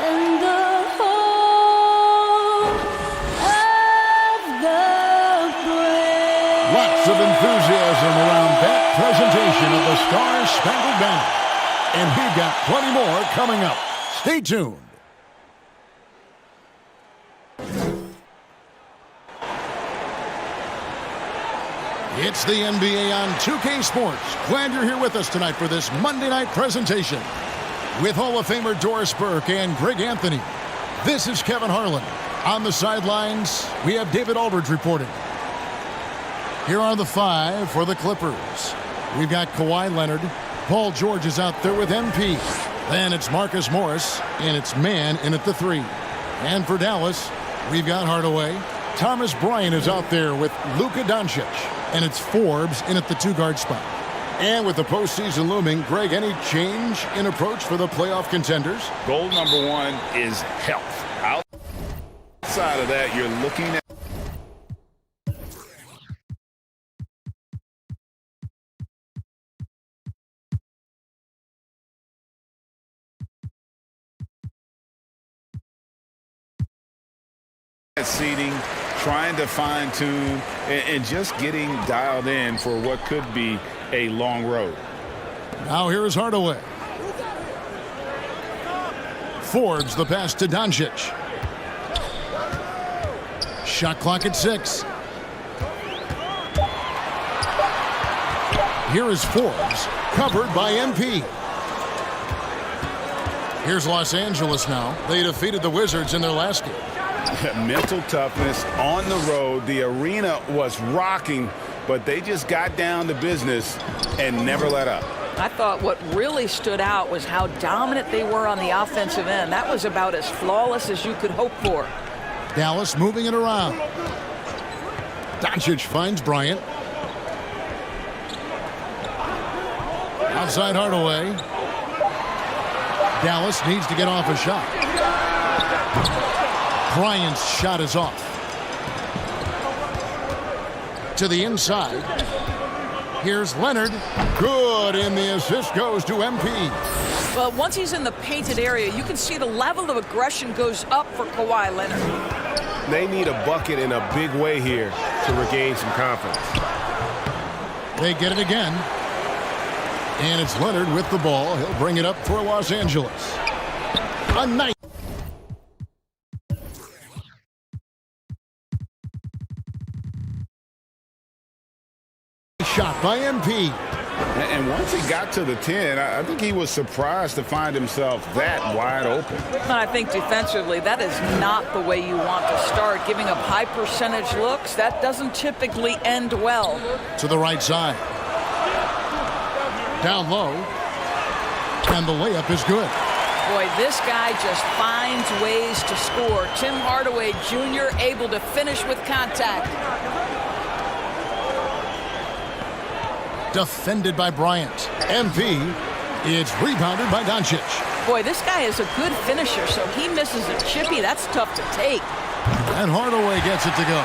in the home of the brave. Lots of enthusiasm around that presentation of the Star-Spangled Banner. And we've got plenty more coming up. Stay tuned. It's the NBA on 2K Sports. Glad you're here with us tonight for this Monday night presentation. With Hall of Famer Doris Burke and Greg Anthony, this is Kevin Harlan. On the sidelines, we have David Aldridge reporting. Here are the five for the Clippers. We've got Kawhi Leonard. Paul George is out there with MP. Then it's Marcus Morris, and it's Man in at the three. And for Dallas, we've got Hardaway. Thomas Bryant is out there with Luka Doncic, and it's Forbes in at the two-guard spot. And with the postseason looming, Greg, any change in approach for the playoff contenders? Goal number one is health. Outside of that, you're looking at seating, trying to fine-tune, and just getting dialed in for what could be a long road. Now here is Hardaway. Forbes the pass to Doncic. Shot clock at 6. Here is Forbes, covered by MP. Here's Los Angeles now. They defeated the Wizards in their last game. Mental toughness on the road. The arena was rocking, but they just got down to business and never let up. I thought what really stood out was how dominant they were on the offensive end. That was about as flawless as you could hope for. Dallas moving it around. Doncic finds Bryant. Outside Hardaway. Dallas needs to get off a shot. Bryant's shot is off. To the inside. Here's Leonard. Good, and the assist goes to MP. Well, once he's in the painted area, you can see the level of aggression goes up for Kawhi Leonard. They need a bucket in a big way here to regain some confidence. They get it again. And it's Leonard with the ball. He'll bring it up for Los Angeles. A nice shot by MP. And once he got to the 10, I think he was surprised to find himself that wide open. And I think defensively, that is not the way you want to start. Giving up high percentage looks, that doesn't typically end well. To the right side. Down low. And the layup is good. Boy, this guy just finds ways to score. Tim Hardaway Jr. able to finish with contact. Defended by Bryant. MP. It's rebounded by Doncic. Boy, this guy is a good finisher, so he misses a chippy. That's tough to take. And Hardaway gets it to go.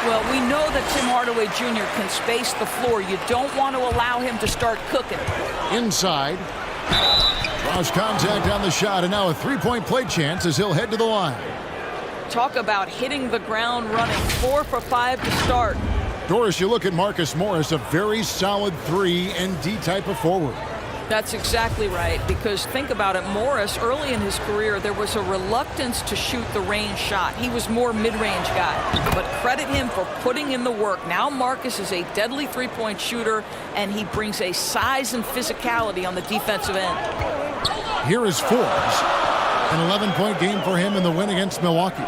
Well, we know that Tim Hardaway Jr. can space the floor. You don't want to allow him to start cooking. Inside. Draws contact on the shot, and now a three-point play chance as he'll head to the line. Talk about hitting the ground running. 4 for 5 to start. Doris, you look at Marcus Morris, a very solid 3-and-D type of forward. That's exactly right, because think about it, Morris, early in his career, there was a reluctance to shoot the range shot. He was more mid-range guy, but credit him for putting in the work. Now Marcus is a deadly three-point shooter, and he brings a size and physicality on the defensive end. Here is Forbes. An 11-point game for him in the win against Milwaukee.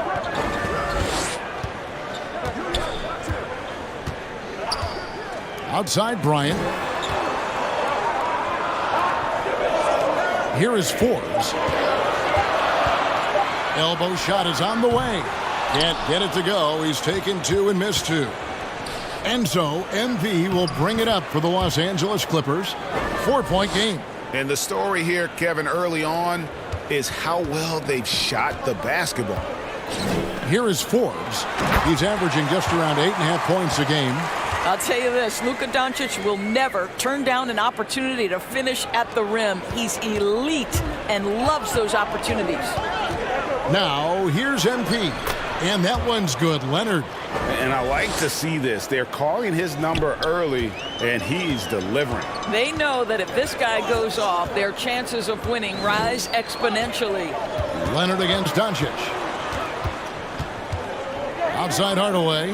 Outside Bryant. Here is Forbes. Elbow shot is on the way. Can't get it to go. He's taken 2 and missed 2. And so MP will bring it up for the Los Angeles Clippers. 4-point game. And the story here, Kevin, early on is how well they've shot the basketball. Here is Forbes. He's averaging just around 8.5 points a game. I'll tell you this, Luka Doncic will never turn down an opportunity to finish at the rim. He's elite and loves those opportunities. Now, here's MP. And that one's good, Leonard. And I like to see this. They're calling his number early, and he's delivering. They know that if this guy goes off, their chances of winning rise exponentially. Leonard against Doncic. Outside Hardaway.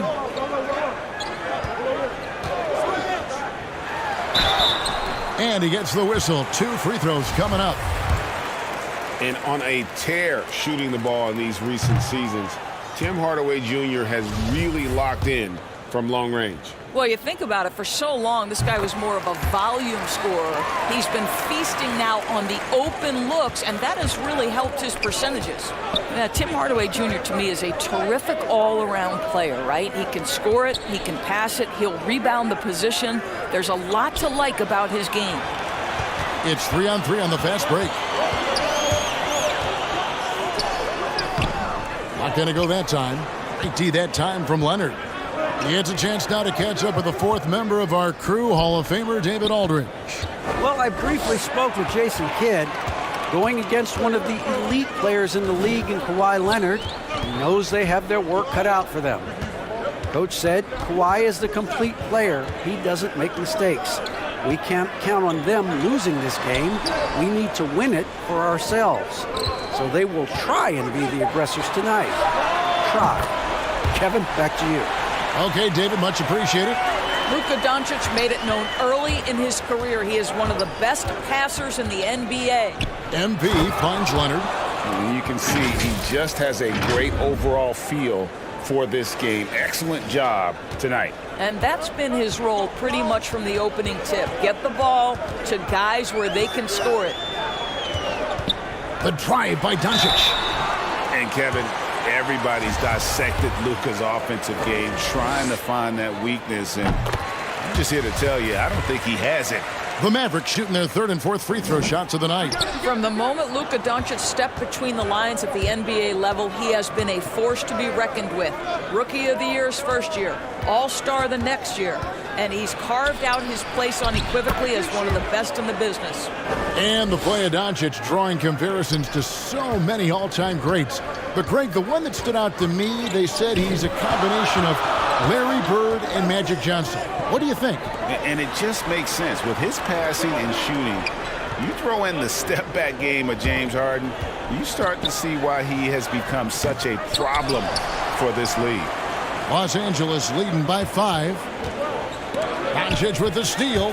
And he gets the whistle. 2 free throws coming up. And on a tear shooting the ball in these recent seasons, Tim Hardaway Jr. has really locked in from long range. Well, you think about it, for so long, this guy was more of a volume scorer. He's been feasting now on the open looks, and that has really helped his percentages. Tim Hardaway Jr. to me is a terrific all-around player, right? He can score it, he can pass it, he'll rebound the position. There's a lot to like about his game. It's 3-on-3 on the fast break. Not going to go that time. 80 that time from Leonard. He gets a chance now to catch up with the 4th member of our crew, Hall of Famer David Aldridge. Well, I briefly spoke with Jason Kidd. Going against one of the elite players in the league in Kawhi Leonard, he knows they have their work cut out for them. Coach said Kawhi is the complete player. He doesn't make mistakes. We can't count on them losing this game. We need to win it for ourselves. So they will try and be the aggressors tonight. Try. Kevin, back to you. Okay, David, much appreciated. Luka Doncic made it known early in his career he is one of the best passers in the NBA. MP finds Leonard. And you can see he just has a great overall feel for this game. Excellent job tonight. And that's been his role pretty much from the opening tip. Get the ball to guys where they can score it. The drive by Doncic. And Kevin, everybody's dissected Luka's offensive game, trying to find that weakness. And I'm just here to tell you, I don't think he has it. The Mavericks shooting their 3rd and 4th free throw shots of the night. From the moment Luka Doncic stepped between the lines at the NBA level, he has been a force to be reckoned with. Rookie of the Year his first year, All-Star the next year, and he's carved out his place unequivocally as one of the best in the business. And the play of Doncic drawing comparisons to so many all-time greats. But Greg, the one that stood out to me, they said he's a combination of Larry Bird and Magic Johnson. What do you think? And it just makes sense. With his passing and shooting, you throw in the step-back game of James Harden, you start to see why he has become such a problem for this league. Los Angeles leading by 5. Doncic with the steal.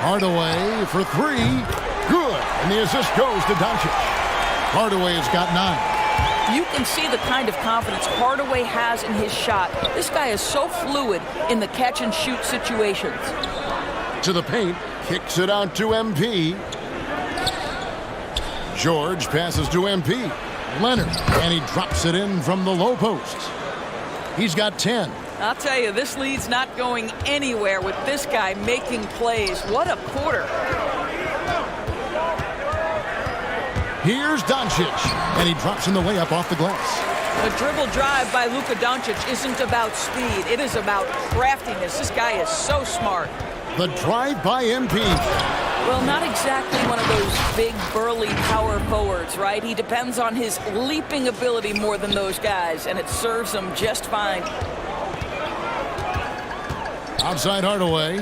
Hardaway for 3. Good. And the assist goes to Doncic. Hardaway has got 9. You can see the kind of confidence Hardaway has in his shot. This guy is so fluid in the catch-and-shoot situations. To the paint, kicks it out to MP. George passes to MP. Leonard, and he drops it in from the low post. He's got 10. I'll tell you, this lead's not going anywhere with this guy making plays. What a quarter. Here's Doncic, and he drops in the layup off the glass. The dribble drive by Luka Doncic isn't about speed. It is about craftiness. This guy is so smart. The drive by MP. Well, not exactly one of those big, burly power forwards, right? He depends on his leaping ability more than those guys, and it serves him just fine. Outside Hardaway.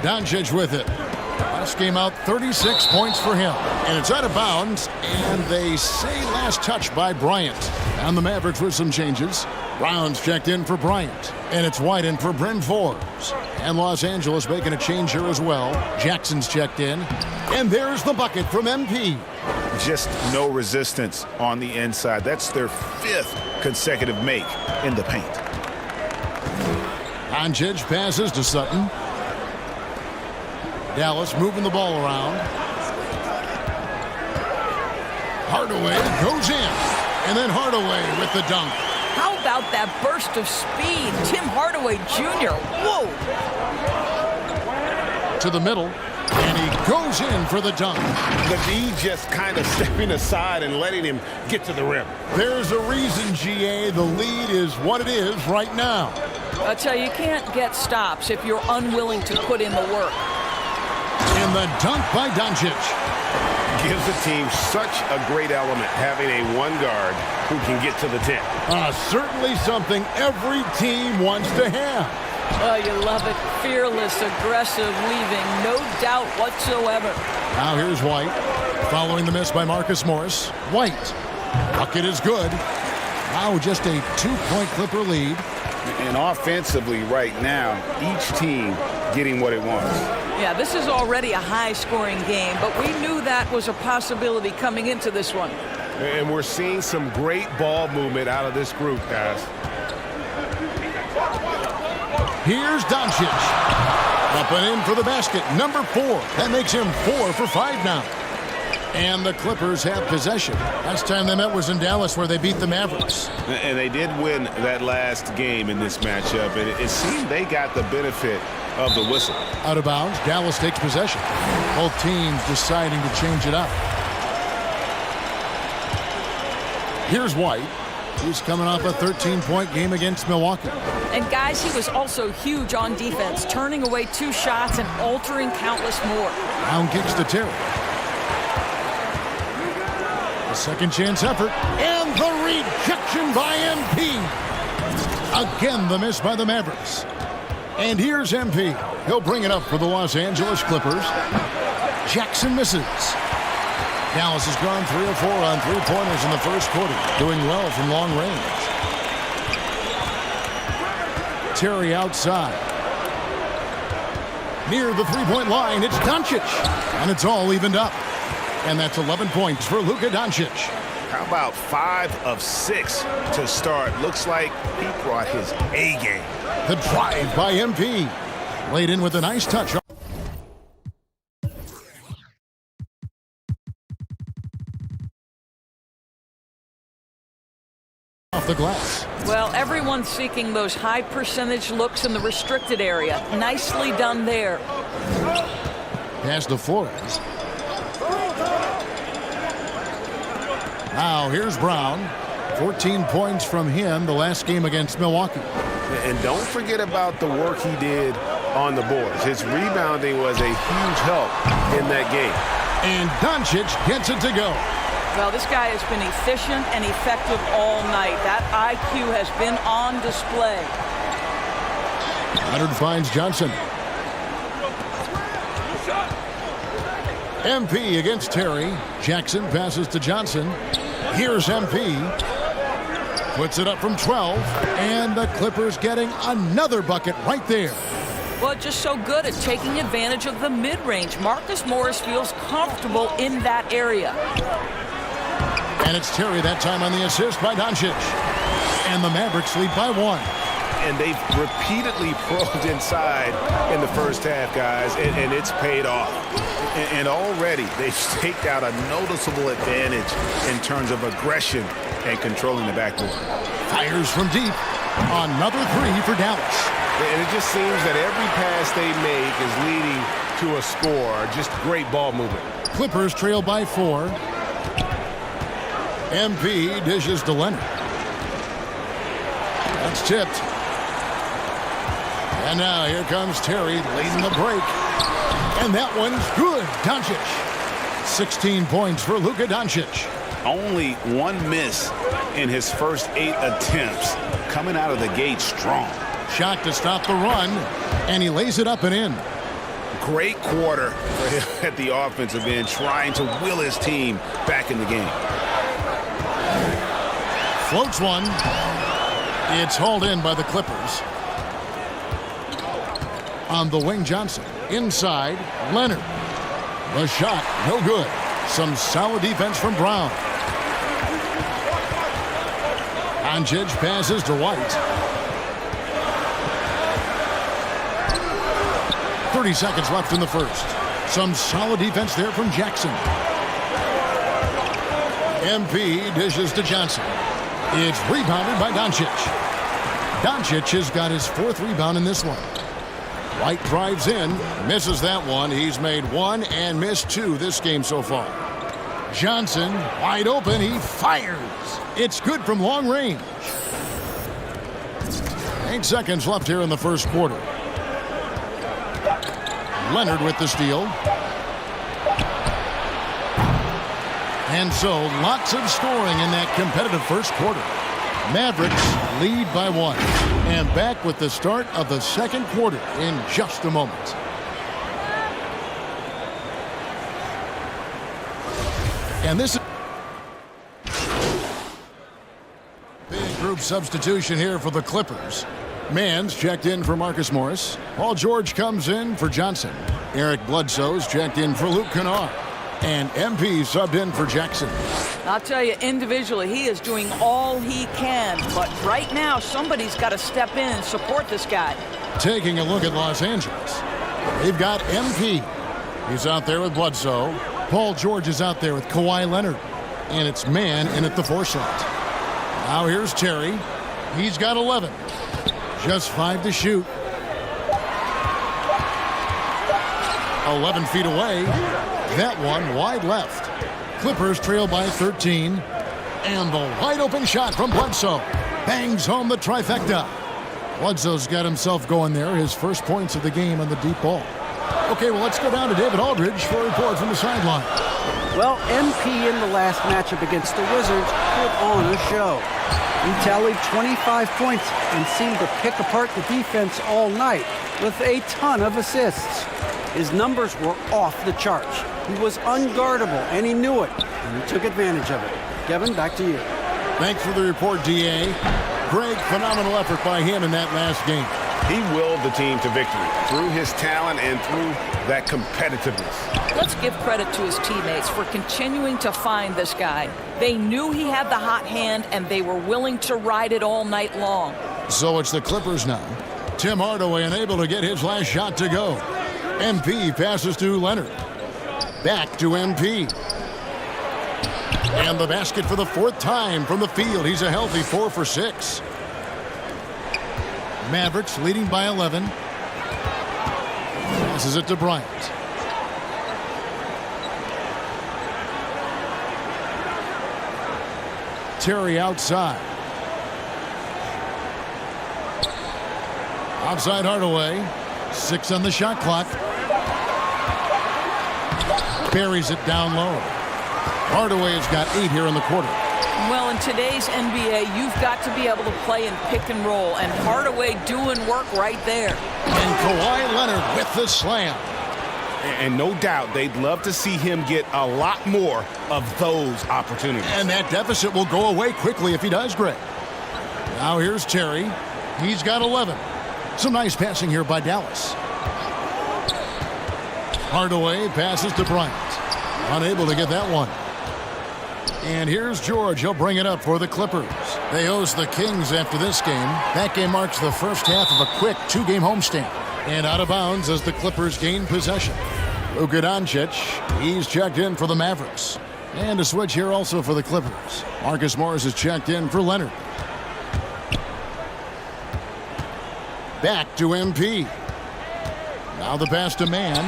Doncic with it. Last game out, 36 points for him. And it's out of bounds, and they say last touch by Bryant. And the Mavericks with some changes. Brown's checked in for Bryant. And it's White in for Bryn Forbes. And Los Angeles making a change here as well. Jackson's checked in. And there's the bucket from MP. Just no resistance on the inside. That's their 5th consecutive make in the paint. Doncic passes to Sutton. Dallas moving the ball around. Hardaway goes in. And then Hardaway with the dunk. How about that burst of speed? Tim Hardaway Jr. Whoa! To the middle. And he goes in for the dunk. The D just kind of stepping aside and letting him get to the rim. There's a reason, GA, the lead is what it is right now. I tell you, you can't get stops if you're unwilling to put in the work. And the dunk by Doncic. Gives the team such a great element having a one guard who can get to the 10. Certainly something every team wants to have. Oh, you love it. Fearless, aggressive, leaving no doubt whatsoever. Now here's White. Following the miss by Marcus Morris. White. Bucket is good. Now just a 2-point Clipper lead. And offensively right now, each team getting what it wants. Yeah, this is already a high-scoring game, but we knew that was a possibility coming into this one. And we're seeing some great ball movement out of this group, guys. Here's Doncic. Up and in for the basket. Number 4. That makes him 4 for 5 now. And the Clippers have possession. Last time they met was in Dallas, where they beat the Mavericks. And they did win that last game in this matchup. And it seemed they got the benefit of the whistle. Out of bounds, Dallas takes possession. Both teams deciding to change it up. Here's White. He's coming off a 13-point game against Milwaukee. And guys, he was also huge on defense, turning away 2 shots and altering countless more. Down kicks to Terry. A second chance effort. And the rejection by MP. Again, the miss by the Mavericks. And here's MP. He'll bring it up for the Los Angeles Clippers. Jackson misses. Dallas has gone 3 of 4 on 3-pointers in the first quarter, doing well from long range. Terry outside. Near the 3-point line, it's Doncic. And it's all evened up. And that's 11 points for Luka Doncic. How about 5 of 6 to start? Looks like he brought his A game. The drive by MP. Laid in with a nice touch. Off the glass. Well, everyone's seeking those high percentage looks in the restricted area. Nicely done there. Pass to Flores. Now here's Brown. 14 points from him the last game against Milwaukee. And don't forget about the work he did on the boards. His rebounding was a huge help in that game. And Doncic gets it to go. Well, this guy has been efficient and effective all night. That IQ has been on display. Leonard finds Johnson. MP against Terry. Jackson passes to Johnson. Here's MP. Puts it up from 12. And the Clippers getting another bucket right there. Well, just so good at taking advantage of the mid-range. Marcus Morris feels comfortable in that area. And it's Terry that time on the assist by Doncic. And the Mavericks lead by 1. And they've repeatedly probed inside in the first half, guys, and it's paid off. And already they've staked out a noticeable advantage in terms of aggression and controlling the backboard. Fires from deep. Another 3 for Dallas. And it just seems that every pass they make is leading to a score. Just great ball movement. Clippers trail by 4. MP dishes to Leonard. That's tipped. And now here comes Terry leading the break. And that one's good. Doncic. 16 points for Luka Doncic. Only 1 miss in his first 8 attempts. Coming out of the gate strong. Shot to stop the run. And he lays it up and in. Great quarter for him at the offensive end, trying to will his team back in the game. Floats one. It's hauled in by the Clippers. On the wing, Johnson. Inside, Leonard. The shot, no good. Some solid defense from Brown. Doncic passes to White. 30 seconds left in the first. Some solid defense there from Jackson. MP dishes to Johnson. It's rebounded by Doncic. Doncic has got his 4th rebound in this one. White drives in, misses that one. He's made 1 and missed 2 this game so far. Johnson, wide open, he fires. It's good from long range. 8 seconds left here in the first quarter. Leonard with the steal. And so, lots of scoring in that competitive first quarter. Mavericks lead by 1. And back with the start of the second quarter in just a moment. And this is big group substitution here for the Clippers. Mann's checked in for Marcus Morris. Paul George comes in for Johnson. Eric Bledsoe's checked in for Luke Kennard. And MP subbed in for Jackson. I'll tell you, individually, he is doing all he can. But right now, somebody's got to step in and support this guy. Taking a look at Los Angeles. They've got MP. He's out there with Bledsoe. Paul George is out there with Kawhi Leonard. And it's Mann in at the 4 slot. Now here's Terry. He's got 11. Just 5 to shoot. 11 feet away. That one wide left. Clippers trail by 13. And the wide open shot from Bledsoe. Bangs home the trifecta. Bledsoe's got himself going there. His first points of the game on the deep ball. Okay, well, let's go down to David Aldridge for a report from the sideline. Well, MP in the last matchup against the Wizards put on a show. He tallied 25 points and seemed to pick apart the defense all night with a ton of assists. His numbers were off the charts. He was unguardable, and he knew it, and he took advantage of it. Kevin, back to you. Thanks for the report, D.A. Greg, phenomenal effort by him in that last game. He willed the team to victory through his talent and through that competitiveness. Let's give credit to his teammates for continuing to find this guy. They knew he had the hot hand, and they were willing to ride it all night long. So it's the Clippers now. Tim Hardaway unable to get his last shot to go. MP passes to Leonard. Back to MP. And the basket for the 4th time from the field. He's a healthy 4 for 6. Mavericks leading by 11. Passes it to Bryant. Terry outside. Outside Hardaway. 6 on the shot clock. Buries it down low. Hardaway has got 8 here in the quarter. Well, in today's NBA, you've got to be able to play in pick and roll, and Hardaway doing work right there. And Kawhi Leonard with the slam. And no doubt they'd love to see him get a lot more of those opportunities. And that deficit will go away quickly if he does, Greg. Now here's Terry. He's got 11. Some nice passing here by Dallas. Hardaway passes to Bryant. Unable to get that one. And here's George. He'll bring it up for the Clippers. They host the Kings after this game. That game marks the first half of a quick 2-game homestand. And out of bounds as the Clippers gain possession. Luka Doncic, he's checked in for the Mavericks. And a switch here also for the Clippers. Marcus Morris is checked in for Leonard. Back to MP. Now the pass to Mann.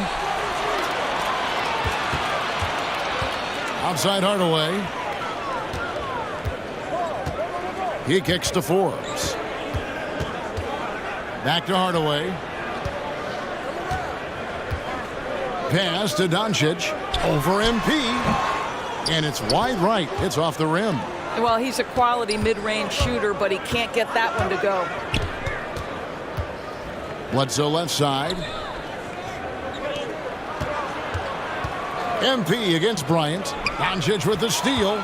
Outside Hardaway. He kicks to Forbes. Back to Hardaway. Pass to Doncic. Over MP. And it's wide right. It's off the rim. Well, he's a quality mid-range shooter, but he can't get that one to go. Bledsoe left side. MP against Bryant. Doncic with the steal.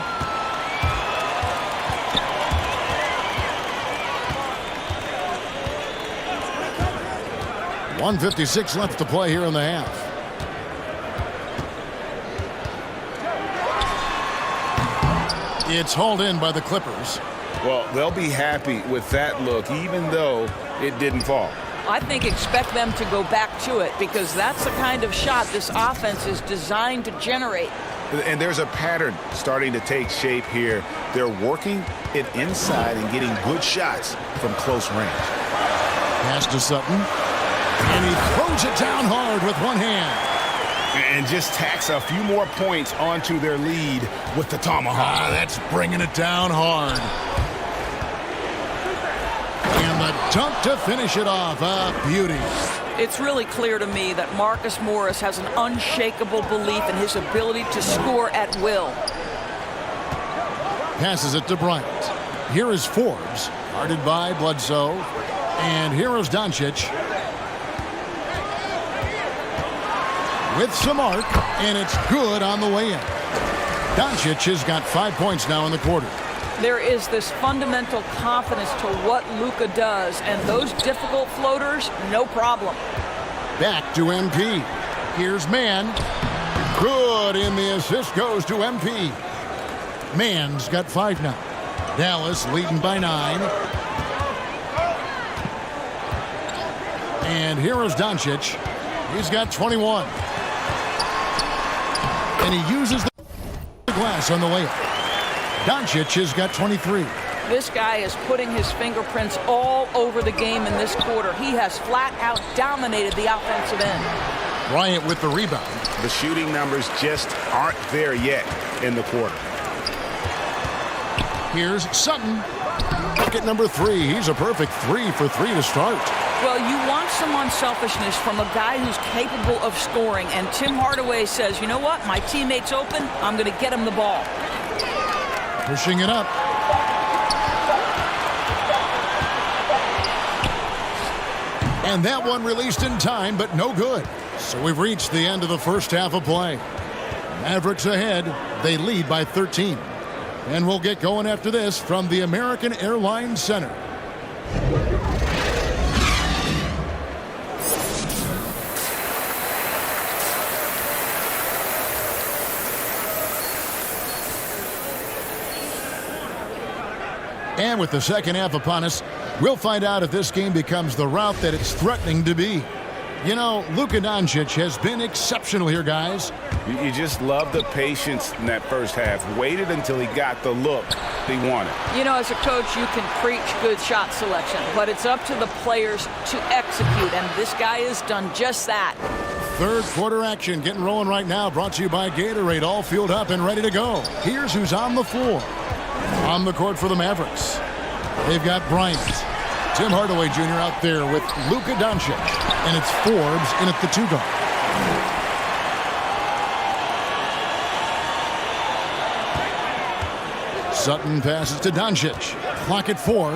.156 left to play here in the half. It's hauled in by the Clippers. Well, they'll be happy with that look, even though it didn't fall. I think expect them to go back to it because that's the kind of shot this offense is designed to generate. And there's a pattern starting to take shape here. They're working it inside and getting good shots from close range. Pass to Sutton. And he throws it down hard with one hand. And just tacks a few more points onto their lead with the tomahawk. That's bringing it down hard. And the dunk to finish it off. A beauty. It's really clear to me that Marcus Morris has an unshakable belief in his ability to score at will. Passes it to Bryant. Here is Forbes, guarded by Bledsoe. And here is Doncic. With some arc, and it's good on the way in. Doncic has got 5 points now in the quarter. There is this fundamental confidence to what Luka does, and those difficult floaters, no problem. Back to MP. Here's Mann. Good, and the assist goes to MP. Mann's got 5 now. Dallas leading by 9. And here is Doncic. He's got 21. And he uses the glass on the layup. Doncic has got 23. This guy is putting his fingerprints all over the game in this quarter. He has flat out dominated the offensive end. Bryant with the rebound. The shooting numbers just aren't there yet in the quarter. Here's Sutton. Bucket number 3. He's a perfect 3 for 3 to start. Well, you want some unselfishness from a guy who's capable of scoring. And Tim Hardaway says, you know what? My teammate's open. I'm going to get him the ball. Pushing it up. And that one released in time, but no good. So we've reached the end of the first half of play. Mavericks ahead. They lead by 13. And we'll get going after this from the American Airlines Center. And with the second half upon us, we'll find out if this game becomes the route that it's threatening to be. You know, Luka Doncic has been exceptional here, guys. You just love the patience in that first half. Waited until he got the look he wanted. You know, as a coach, you can preach good shot selection, but it's up to the players to execute, and this guy has done just that. Third quarter action getting rolling right now, brought to you by Gatorade, all fueled up and ready to go. Here's who's on the floor. On the court for the Mavericks, they've got Bryant. Tim Hardaway Jr. out there with Luka Doncic. And it's Forbes in at the 2 guard. Sutton passes to Doncic. Clock at 4.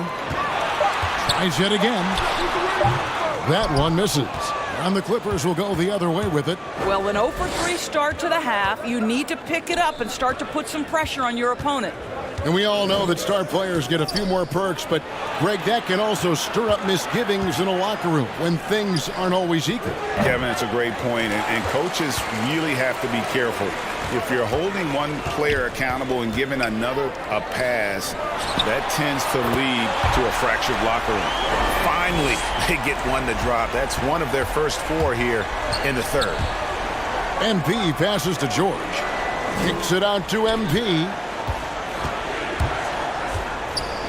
Tries yet again. That one misses. And the Clippers will go the other way with it. Well, an 0 for 3 start to the half. You need to pick it up and start to put some pressure on your opponent. And we all know that star players get a few more perks, but, Greg, that can also stir up misgivings in a locker room when things aren't always equal. Kevin, it's a great point, and coaches really have to be careful. If you're holding one player accountable and giving another a pass, that tends to lead to a fractured locker room. Finally, they get one to drop. That's one of their first 4 here in the third. MP passes to George. Kicks it out to MP.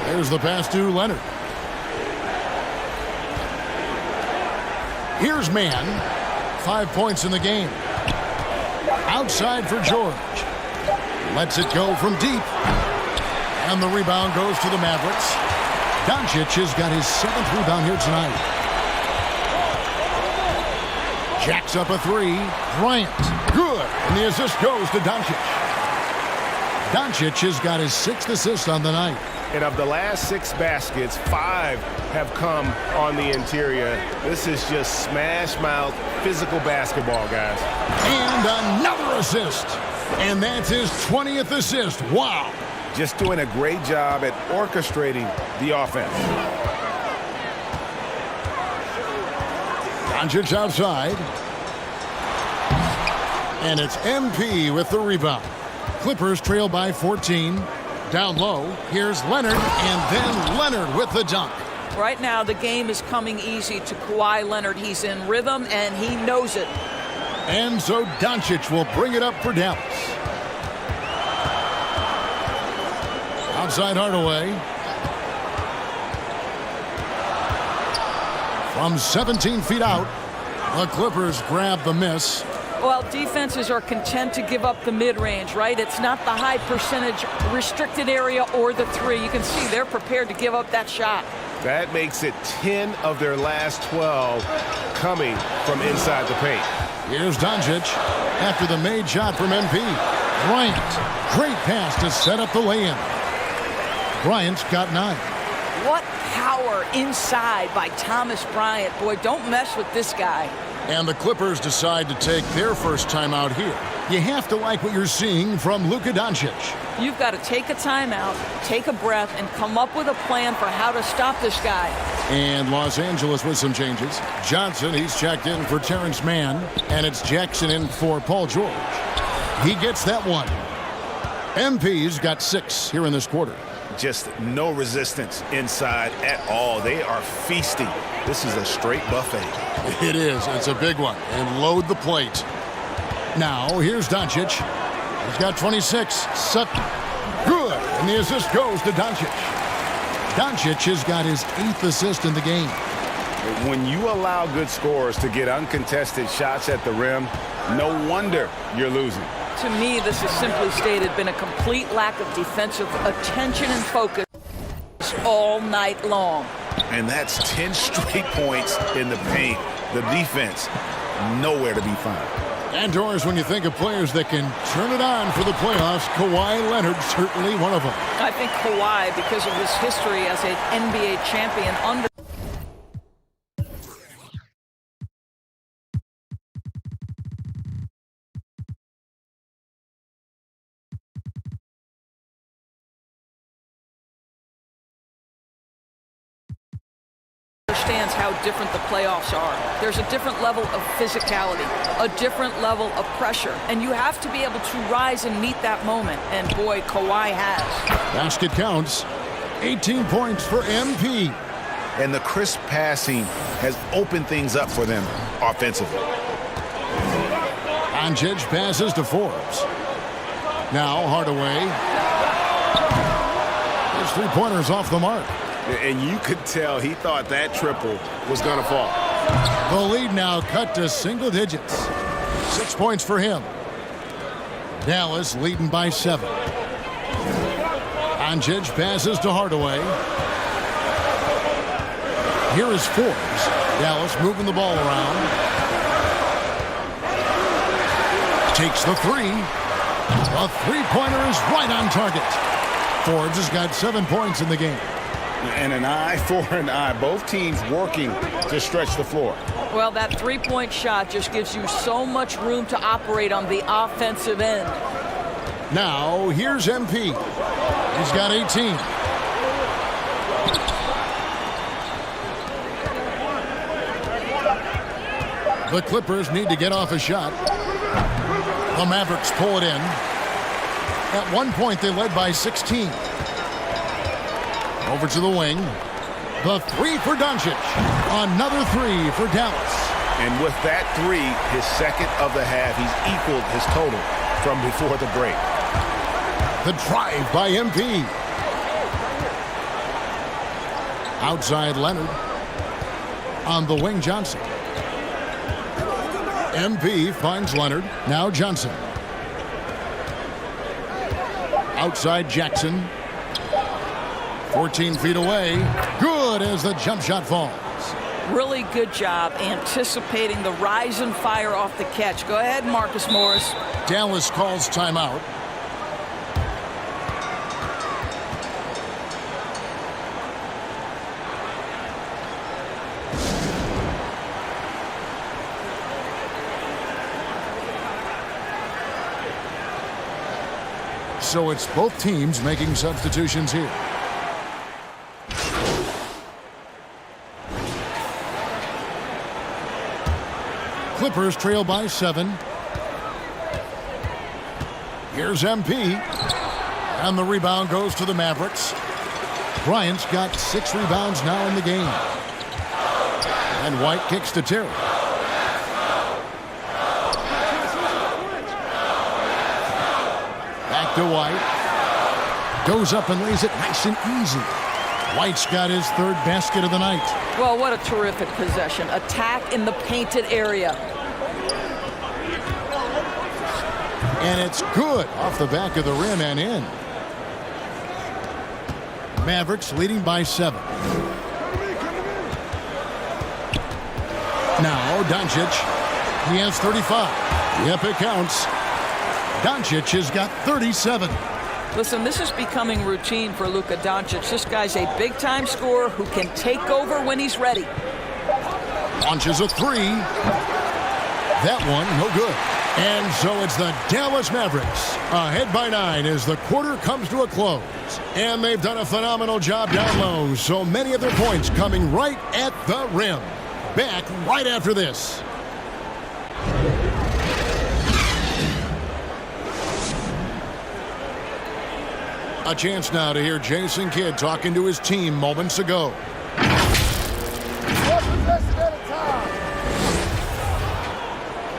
There's the pass to Leonard. Here's Mann. 5 points in the game. Outside for George. Lets it go from deep. And the rebound goes to the Mavericks. Doncic has got his 7th rebound here tonight. Jacks up a 3. Bryant. Good. And the assist goes to Doncic. Doncic has got his 6th assist on the night. And of the last 6 baskets, 5 have come on the interior. This is just smash-mouth physical basketball, guys. And another assist. And that's his 20th assist. Wow. Just doing a great job at orchestrating the offense. Doncic outside. And it's MP with the rebound. Clippers trail by 14. Down low, here's Leonard, and then Leonard with the dunk. Right now, the game is coming easy to Kawhi Leonard. He's in rhythm, and he knows it. And so Doncic will bring it up for Dallas. Outside Hardaway. From 17 feet out, the Clippers grab the miss. Well, defenses are content to give up the mid-range, right? It's not the high percentage restricted area or the 3. You can see they're prepared to give up that shot. That makes it 10 of their last 12 coming from inside the paint. Here's Doncic after the made shot from MP. Bryant, great pass to set up the lay-in. Bryant's got 9. What power inside by Thomas Bryant. Boy, don't mess with this guy. And the Clippers decide to take their first time out here. You have to like what you're seeing from Luka Doncic. You've got to take a timeout, take a breath, and come up with a plan for how to stop this guy. And Los Angeles with some changes. Johnson, he's checked in for Terrence Mann, and it's Jackson in for Paul George. He gets that one. MP's got 6 here in this quarter. Just no resistance inside at all. They are feasting. This is a straight buffet. It is. It's a big one. And load the plate. Now, here's Doncic. He's got 26. Sutton. Good. And the assist goes to Doncic. Doncic has got his 8th assist in the game. When you allow good scorers to get uncontested shots at the rim, no wonder you're losing. To me, this has simply stated been a complete lack of defensive attention and focus all night long. And that's 10 straight points in the paint. The defense, nowhere to be found. And Doris, when you think of players that can turn it on for the playoffs, Kawhi Leonard certainly one of them. I think Kawhi, because of his history as an NBA champion, understands how different the playoffs are. There's a different level of physicality, a different level of pressure, and you have to be able to rise and meet that moment, and boy, Kawhi has. Basket counts. 18 points for MP. And the crisp passing has opened things up for them offensively. Doncic passes to Forbes. Now Hardaway. His three-pointers off the mark. And you could tell he thought that triple was going to fall. The lead now cut to single digits. 6 points for him. Dallas leading by 7. Doncic passes to Hardaway. Here is Forbes. Dallas moving the ball around. Takes the 3. The three-pointer is right on target. Forbes has got 7 points in the game. And an eye for an eye. Both teams working to stretch the floor. Well, that three-point shot just gives you so much room to operate on the offensive end. Now, here's MP. He's got 18. The Clippers need to get off a shot. The Mavericks pull it in. At one point, they led by 16. Over to the wing. The 3 for Doncic. Another 3 for Dallas. And with that 3, his second of the half, he's equaled his total from before the break. The drive by MP. Outside Leonard. On the wing, Johnson. MP finds Leonard. Now Johnson. Outside Jackson. 14 feet away. Good as the jump shot falls. Really good job anticipating the rise and fire off the catch. Go ahead, Marcus Morris. Dallas calls timeout. So it's both teams making substitutions here. Clippers trail by 7. Here's MP. And the rebound goes to the Mavericks. Bryant's got 6 rebounds now in the game. And White kicks to Terry. Back to White. Goes up and lays it nice and easy. White's got his 3rd basket of the night. Well, what a terrific possession. Attack in the painted area. And it's good off the back of the rim and in. Mavericks leading by 7. Now Doncic. He has 35. Yep, it counts. Doncic has got 37. Listen, this is becoming routine for Luka Doncic. This guy's a big-time scorer who can take over when he's ready. Launches a three. That one, no good. And so it's the Dallas Mavericks ahead by 9 as the quarter comes to a close. And they've done a phenomenal job down low. So many of their points coming right at the rim. Back right after this. A chance now to hear Jason Kidd talking to his team moments ago.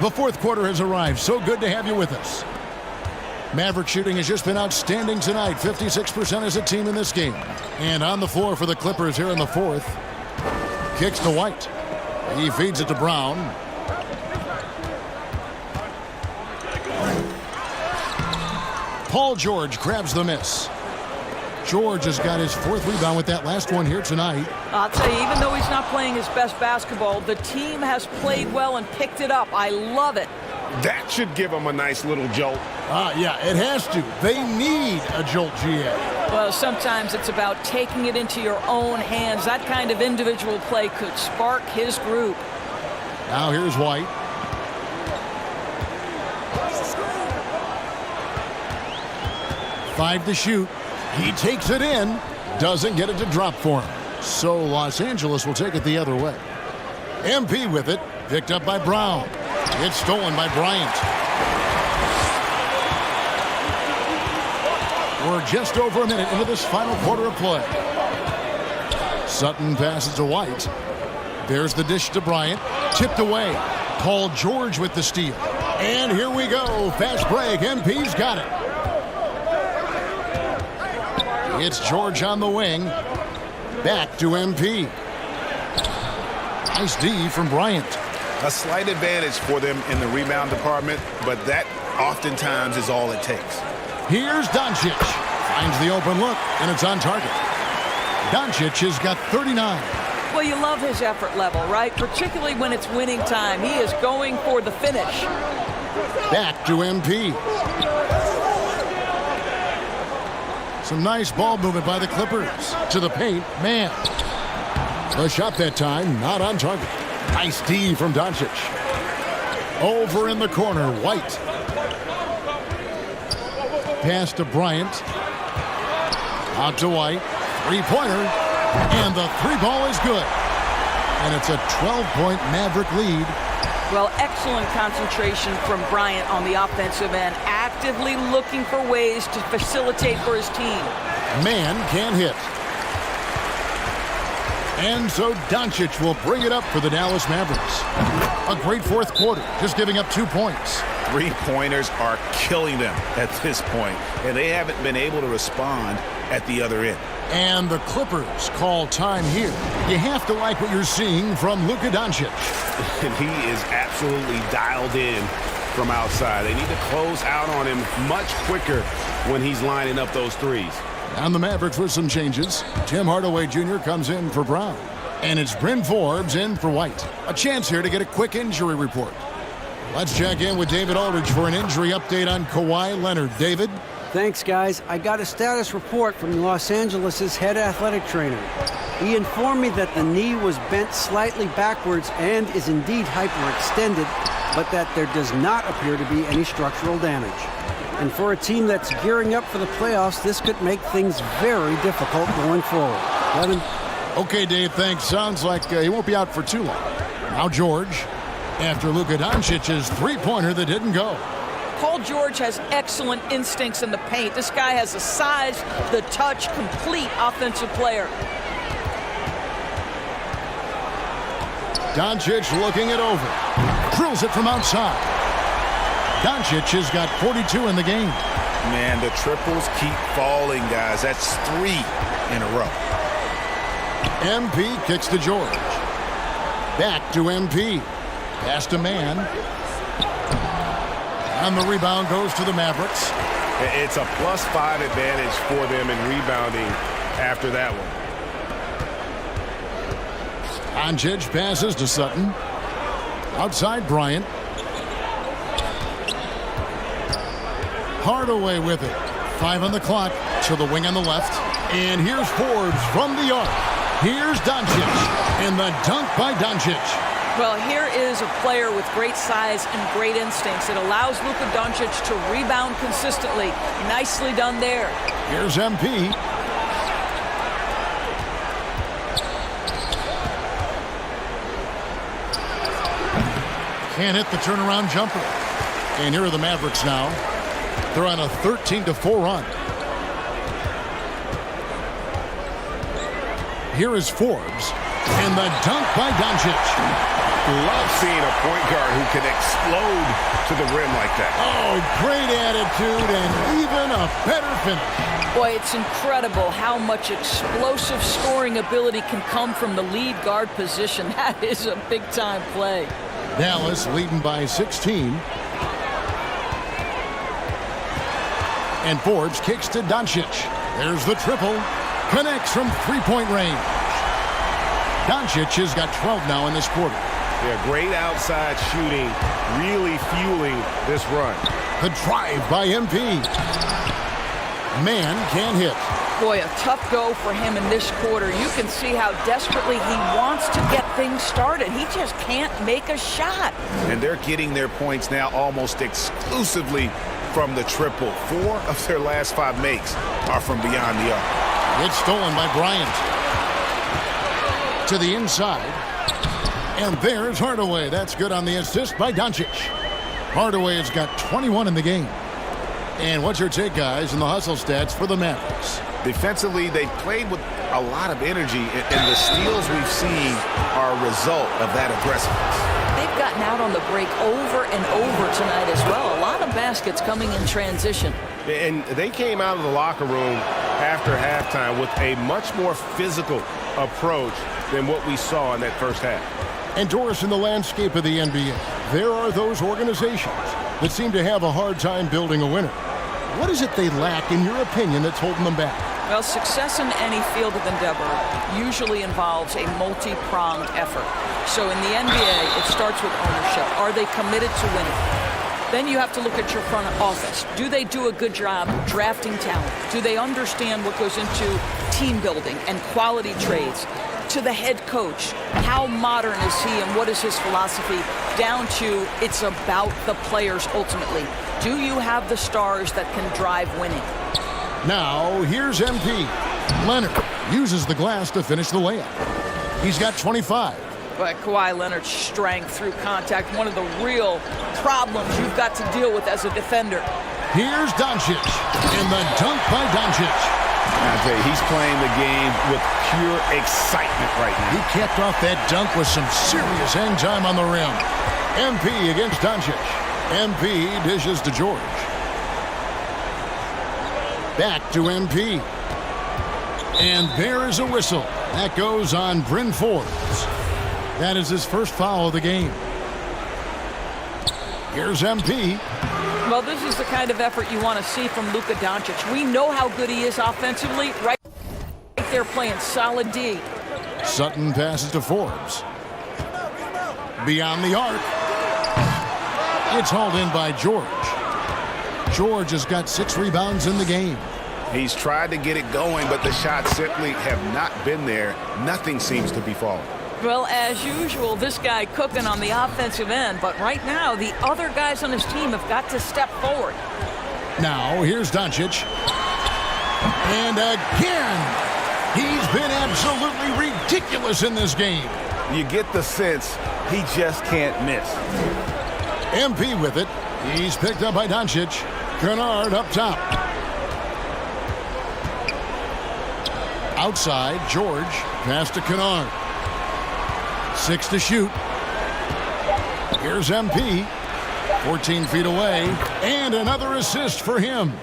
The fourth quarter has arrived. So good to have you with us. Maverick shooting has just been outstanding tonight. 56% as a team in this game. And on the floor for the Clippers here in the fourth. Kicks to White. He feeds it to Brown. Paul George grabs the miss. George has got his fourth rebound with that last one here tonight. I'll tell you, even though he's not playing his best basketball, the team has played well and picked it up. I love it. That should give them a nice little jolt. Yeah, it has to. They need a jolt, GA. Well, sometimes it's about taking it into your own hands. That kind of individual play could spark his group. Now here's White. Five to shoot. He takes it in. Doesn't get it to drop for him. So Los Angeles will take it the other way. MP with it. Picked up by Brown. It's stolen by Bryant. We're just over a minute into this final quarter of play. Sutton passes to White. There's the dish to Bryant. Tipped away. Paul George with the steal. And here we go. Fast break. MP's got it. It's George on the wing. Back to MP. Nice D from Bryant. A slight advantage for them in the rebound department, but that oftentimes is all it takes. Here's Doncic. Finds the open look, and it's on target. Doncic has got 39. Well, you love his effort level, right? Particularly when it's winning time. He is going for the finish. Back to MP. Some nice ball movement by the Clippers. To the paint, man. The shot that time, not on target. Nice D from Doncic. Over in the corner, White. Pass to Bryant. Out to White. Three-pointer. And the three ball is good. And it's a 12-point Maverick lead. Well, excellent concentration from Bryant on the offensive end. Actively looking for ways to facilitate for his team. Man can't hit. And so Doncic will bring it up for the Dallas Mavericks. A great fourth quarter, just giving up 2 points. Three-pointers are killing them at this point, and they haven't been able to respond at the other end. And the Clippers call time here. You have to like what you're seeing from Luka Doncic. And he is absolutely dialed in from outside. They need to close out on him much quicker when he's lining up those threes. And the Mavericks with some changes. Tim Hardaway Jr. comes in for Brown. And it's Bryn Forbes in for White. A chance here to get a quick injury report. Let's check in with David Aldridge for an injury update on Kawhi Leonard. David? Thanks, guys. I got a status report from Los Angeles' head athletic trainer. He informed me that the knee was bent slightly backwards and is indeed hyperextended, but that there does not appear to be any structural damage. And for a team that's gearing up for the playoffs, this could make things very difficult going forward. Levin? Okay, Dave, thanks. Sounds like he won't be out for too long. Now George, after Luka Doncic's three-pointer that didn't go. Paul George has excellent instincts in the paint. This guy has the size, the touch, complete offensive player. Doncic looking it over. Drills it from outside. Doncic has got 42 in the game. Man, the triples keep falling, guys. That's 3 in a row. MP kicks to George. Back to MP. Pass to man. And the rebound goes to the Mavericks. It's a +5 advantage for them in rebounding after that one. Doncic passes to Sutton. Outside Bryant. Hardaway with it. 5 on the clock to the wing on the left. And here's Forbes from the arc. Here's Doncic. And the dunk by Doncic. Well, here is a player with great size and great instincts. It allows Luka Doncic to rebound consistently. Nicely done there. Here's MP. Can't hit the turnaround jumper. And here are the Mavericks now. They're on a 13-4 run. Here is Forbes. And the dunk by Doncic. Love seeing a point guard who can explode to the rim like that. Oh, great attitude and even a better finish. Boy, it's incredible how much explosive scoring ability can come from the lead guard position. That is a big-time play. Dallas leading by 16. And Forbes kicks to Doncic. There's the triple. Connects from three-point range. Doncic has got 12 now in this quarter. Yeah, great outside shooting, really fueling this run. The drive by MP. Man can't hit. Boy, a tough go for him in this quarter. You can see how desperately he wants to get things started. He just can't make a shot. And they're getting their points now almost exclusively from the triple. 4 of their last 5 makes are from beyond the arc. It's stolen by Bryant. To the inside. And there's Hardaway. That's good on the assist by Doncic. Hardaway has got 21 in the game. And what's your take, guys, in the hustle stats for the Mavericks? Defensively, they played with a lot of energy, and the steals we've seen are a result of that aggressiveness. They've gotten out on the break over and over tonight as well. A lot of baskets coming in transition. And they came out of the locker room after halftime with a much more physical approach than what we saw in that first half. And Doris, in the landscape of the NBA, there are those organizations that seem to have a hard time building a winner. What is it they lack, in your opinion, that's holding them back? Well, success in any field of endeavor usually involves a multi-pronged effort. So in the NBA, it starts with ownership. Are they committed to winning? Then you have to look at your front office. Do they do a good job drafting talent? Do they understand what goes into team building and quality trades? To the head coach, how modern is he and what is his philosophy? Down to it's about the players ultimately. Do you have the stars that can drive winning? Now, here's MP. Leonard uses the glass to finish the layup. He's got 25. But Kawhi Leonard's strength through contact, one of the real problems you've got to deal with as a defender. Here's Doncic. And the dunk by Doncic. I'll tell you, he's playing the game with pure excitement right now. He capped off that dunk with some serious hang time on the rim. MP against Doncic. MP dishes to George. Back to MP. And there is a whistle. That goes on Bryn Forbes. That is his first foul of the game. Here's MP. Well, this is the kind of effort you want to see from Luka Doncic. We know how good he is offensively. Right there playing solid D. Sutton passes to Forbes. Beyond the arc. It's hauled in by George. George has got 6 rebounds in the game. He's tried to get it going, but the shots simply have not been there. Nothing seems to be falling. Well, as usual, this guy cooking on the offensive end. But right now, the other guys on his team have got to step forward. Now, here's Doncic. And again, he's been absolutely ridiculous in this game. You get the sense he just can't miss. MP with it. He's picked up by Doncic. Kennard up top. Outside, George. Pass to Kennard. 6 to shoot. Here's MP. 14 feet away. And another assist for him.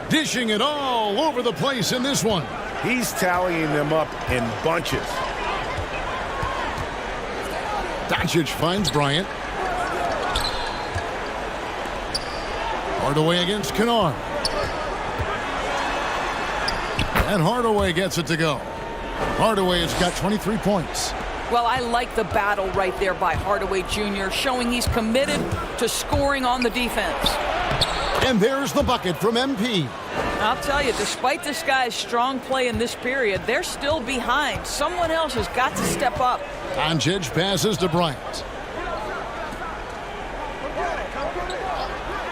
Dishing it all over the place in this one. He's tallying them up in bunches. Doncic finds Bryant. Hardaway against Kennard. And Hardaway gets it to go. Hardaway has got 23 points. Well, I like the battle right there by Hardaway Jr., showing he's committed to scoring on the defense. And there's the bucket from MP. I'll tell you, despite this guy's strong play in this period, they're still behind. Someone else has got to step up. Doncic passes to Bryant.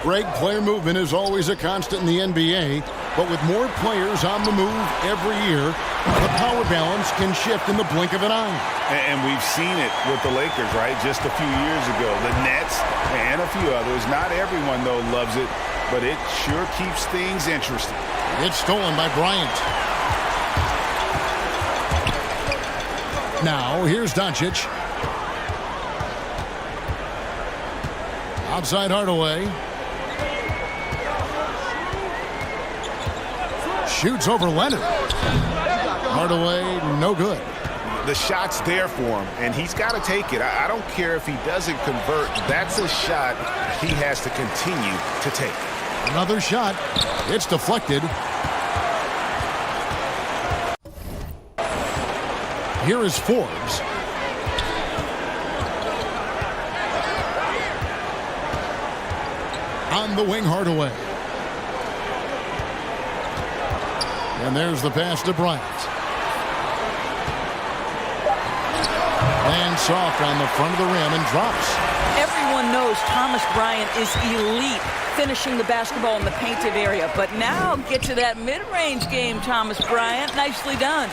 Great player movement is always a constant in the NBA, but with more players on the move every year, the power balance can shift in the blink of an eye. And we've seen it with the Lakers, right? Just a few years ago. The Nets and a few others. Not everyone, though, loves it, but it sure keeps things interesting. It's stolen by Bryant. Now, here's Doncic. Outside Hardaway. Shoots over Leonard. Hardaway, no good. The shot's there for him, and he's got to take it. I don't care if he doesn't convert. That's a shot he has to continue to take. Another shot. It's deflected. Here is Forbes. On the wing, Hardaway. And there's the pass to Bryant. And soft on the front of the rim and drops. Everyone knows Thomas Bryant is elite finishing the basketball in the painted area. But now get to that mid-range game, Thomas Bryant. Nicely done.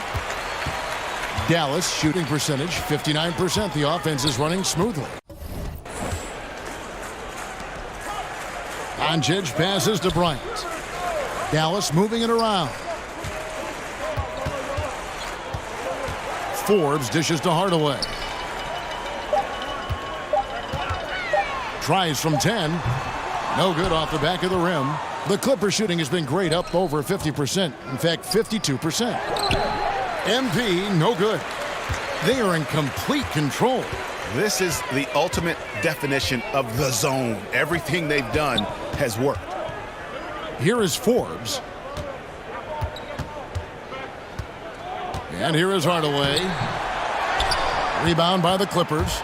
Dallas shooting percentage 59%. The offense is running smoothly. Doncic passes to Bryant. Dallas moving it around. Forbes dishes to Hardaway. Tries from 10. No good off the back of the rim. The Clippers shooting has been great, up over 50%. In fact, 52%. MP, no good. They are in complete control. This is the ultimate definition of the zone. Everything they've done has worked. Here is Forbes. And here is Hardaway. Rebound by the Clippers.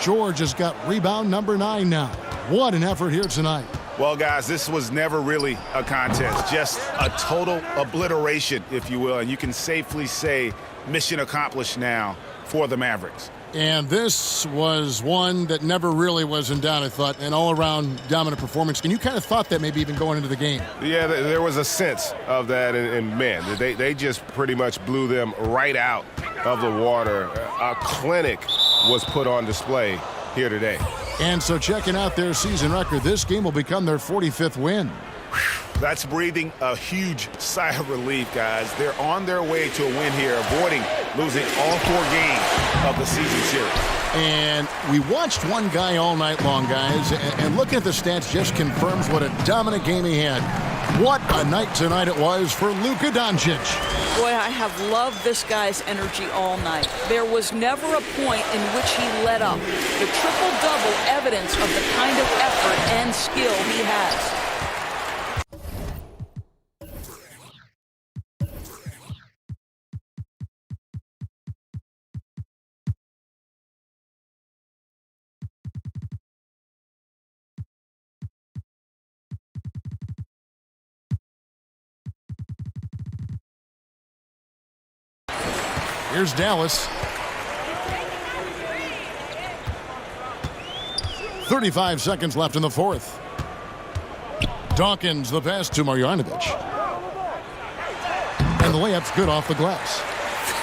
George has got rebound number 9 now. What an effort here tonight. Well, guys, this was never really a contest. Just a total obliteration, if you will. And you can safely say mission accomplished now for the Mavericks. And this was one that never really was in doubt, I thought, an all-around dominant performance. And you kind of thought that maybe even going into the game. Yeah, there was a sense of that, and man, they just pretty much blew them right out of the water. A clinic was put on display here today. And so checking out their season record, this game will become their 45th win. That's breathing a huge sigh of relief, guys. They're on their way to a win here, avoiding losing all 4 games of the season series. And we watched one guy all night long, guys, and looking at the stats just confirms what a dominant game he had. What a night tonight it was for Luka Doncic. Boy, I have loved this guy's energy all night. There was never a point in which he let up. The triple-double evidence of the kind of effort and skill he has. Here's Dallas. 35 seconds left in the fourth. Dawkins the pass to Marjanovic. And the layup's good off the glass.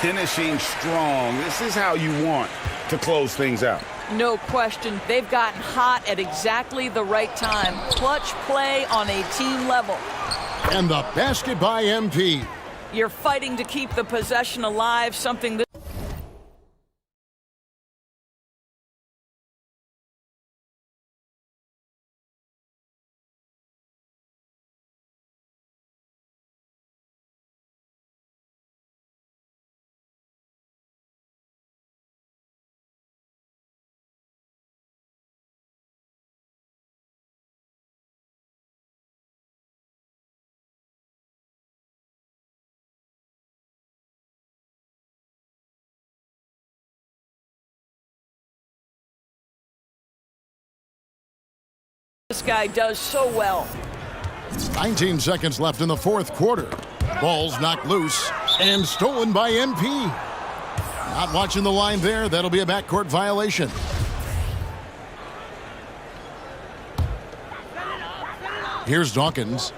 Finishing strong. This is how you want to close things out. No question. They've gotten hot at exactly the right time. Clutch play on a team level. And the basket by MP. You're fighting to keep the possession alive, something that This guy does so well. 19 seconds left in the fourth quarter. Ball's knocked loose and stolen by MP. Not watching the line there. That'll be a backcourt violation. Here's Dawkins.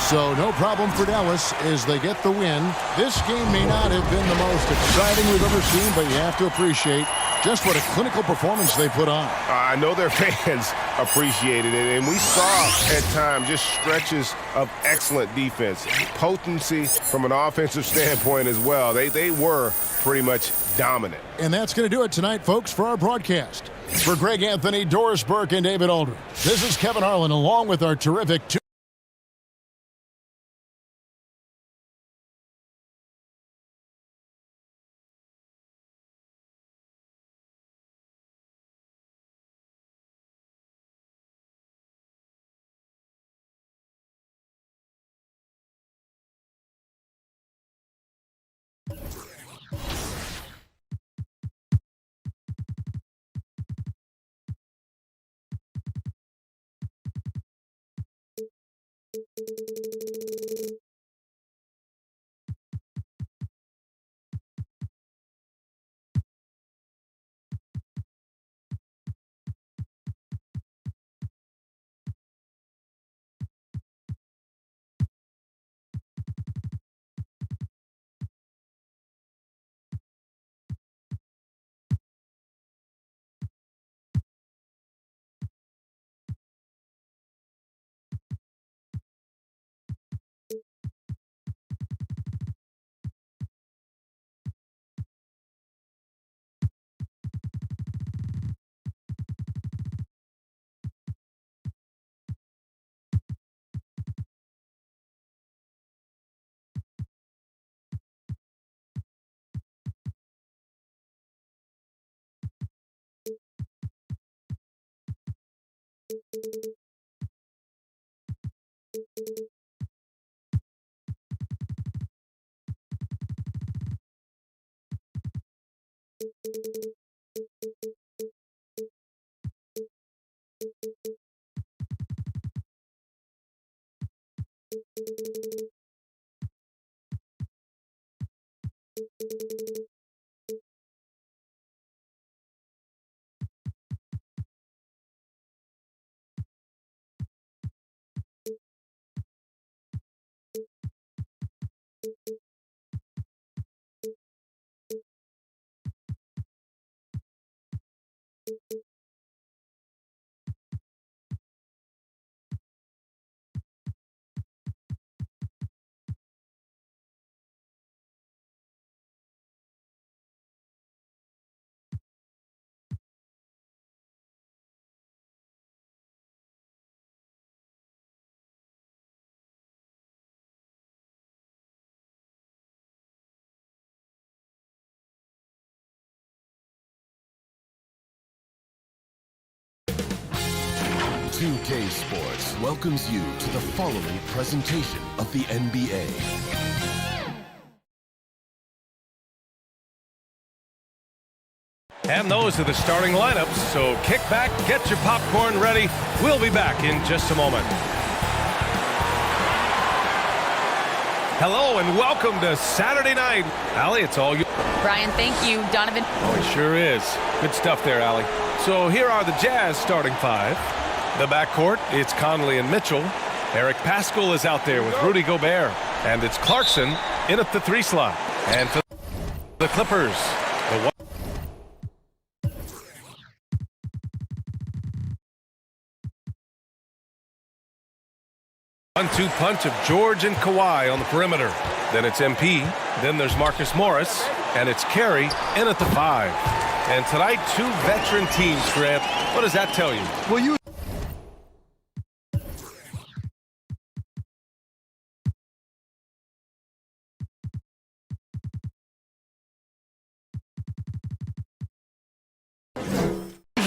So no problem for Dallas as they get the win. This game may not have been the most exciting we've ever seen, but you have to appreciate just what a clinical performance they put on. I know their fans appreciated it, and we saw at times just stretches of excellent defense. Potency from an offensive standpoint as well. They were pretty much dominant. And that's going to do it tonight, folks, for our broadcast. For Greg Anthony, Doris Burke, and David Aldridge, this is Kevin Harlan along with our terrific UK Sports welcomes you to the following presentation of the NBA. And those are the starting lineups, so kick back, get your popcorn ready. We'll be back in just a moment. Hello and welcome to Saturday night. Allie, it's all you. Brian, thank you. Donovan. Oh, it sure is. Good stuff there, Allie. So here are the Jazz starting five. The backcourt, it's Conley and Mitchell. Eric Paschall is out there with Rudy Gobert. And it's Clarkson in at the 3 slot. And for the Clippers, the 1-2 punch of George and Kawhi on the perimeter. Then it's MP. Then there's Marcus Morris. And it's Carey in at the 5. And tonight, 2 veteran teams, Grant. What does that tell you? Well, you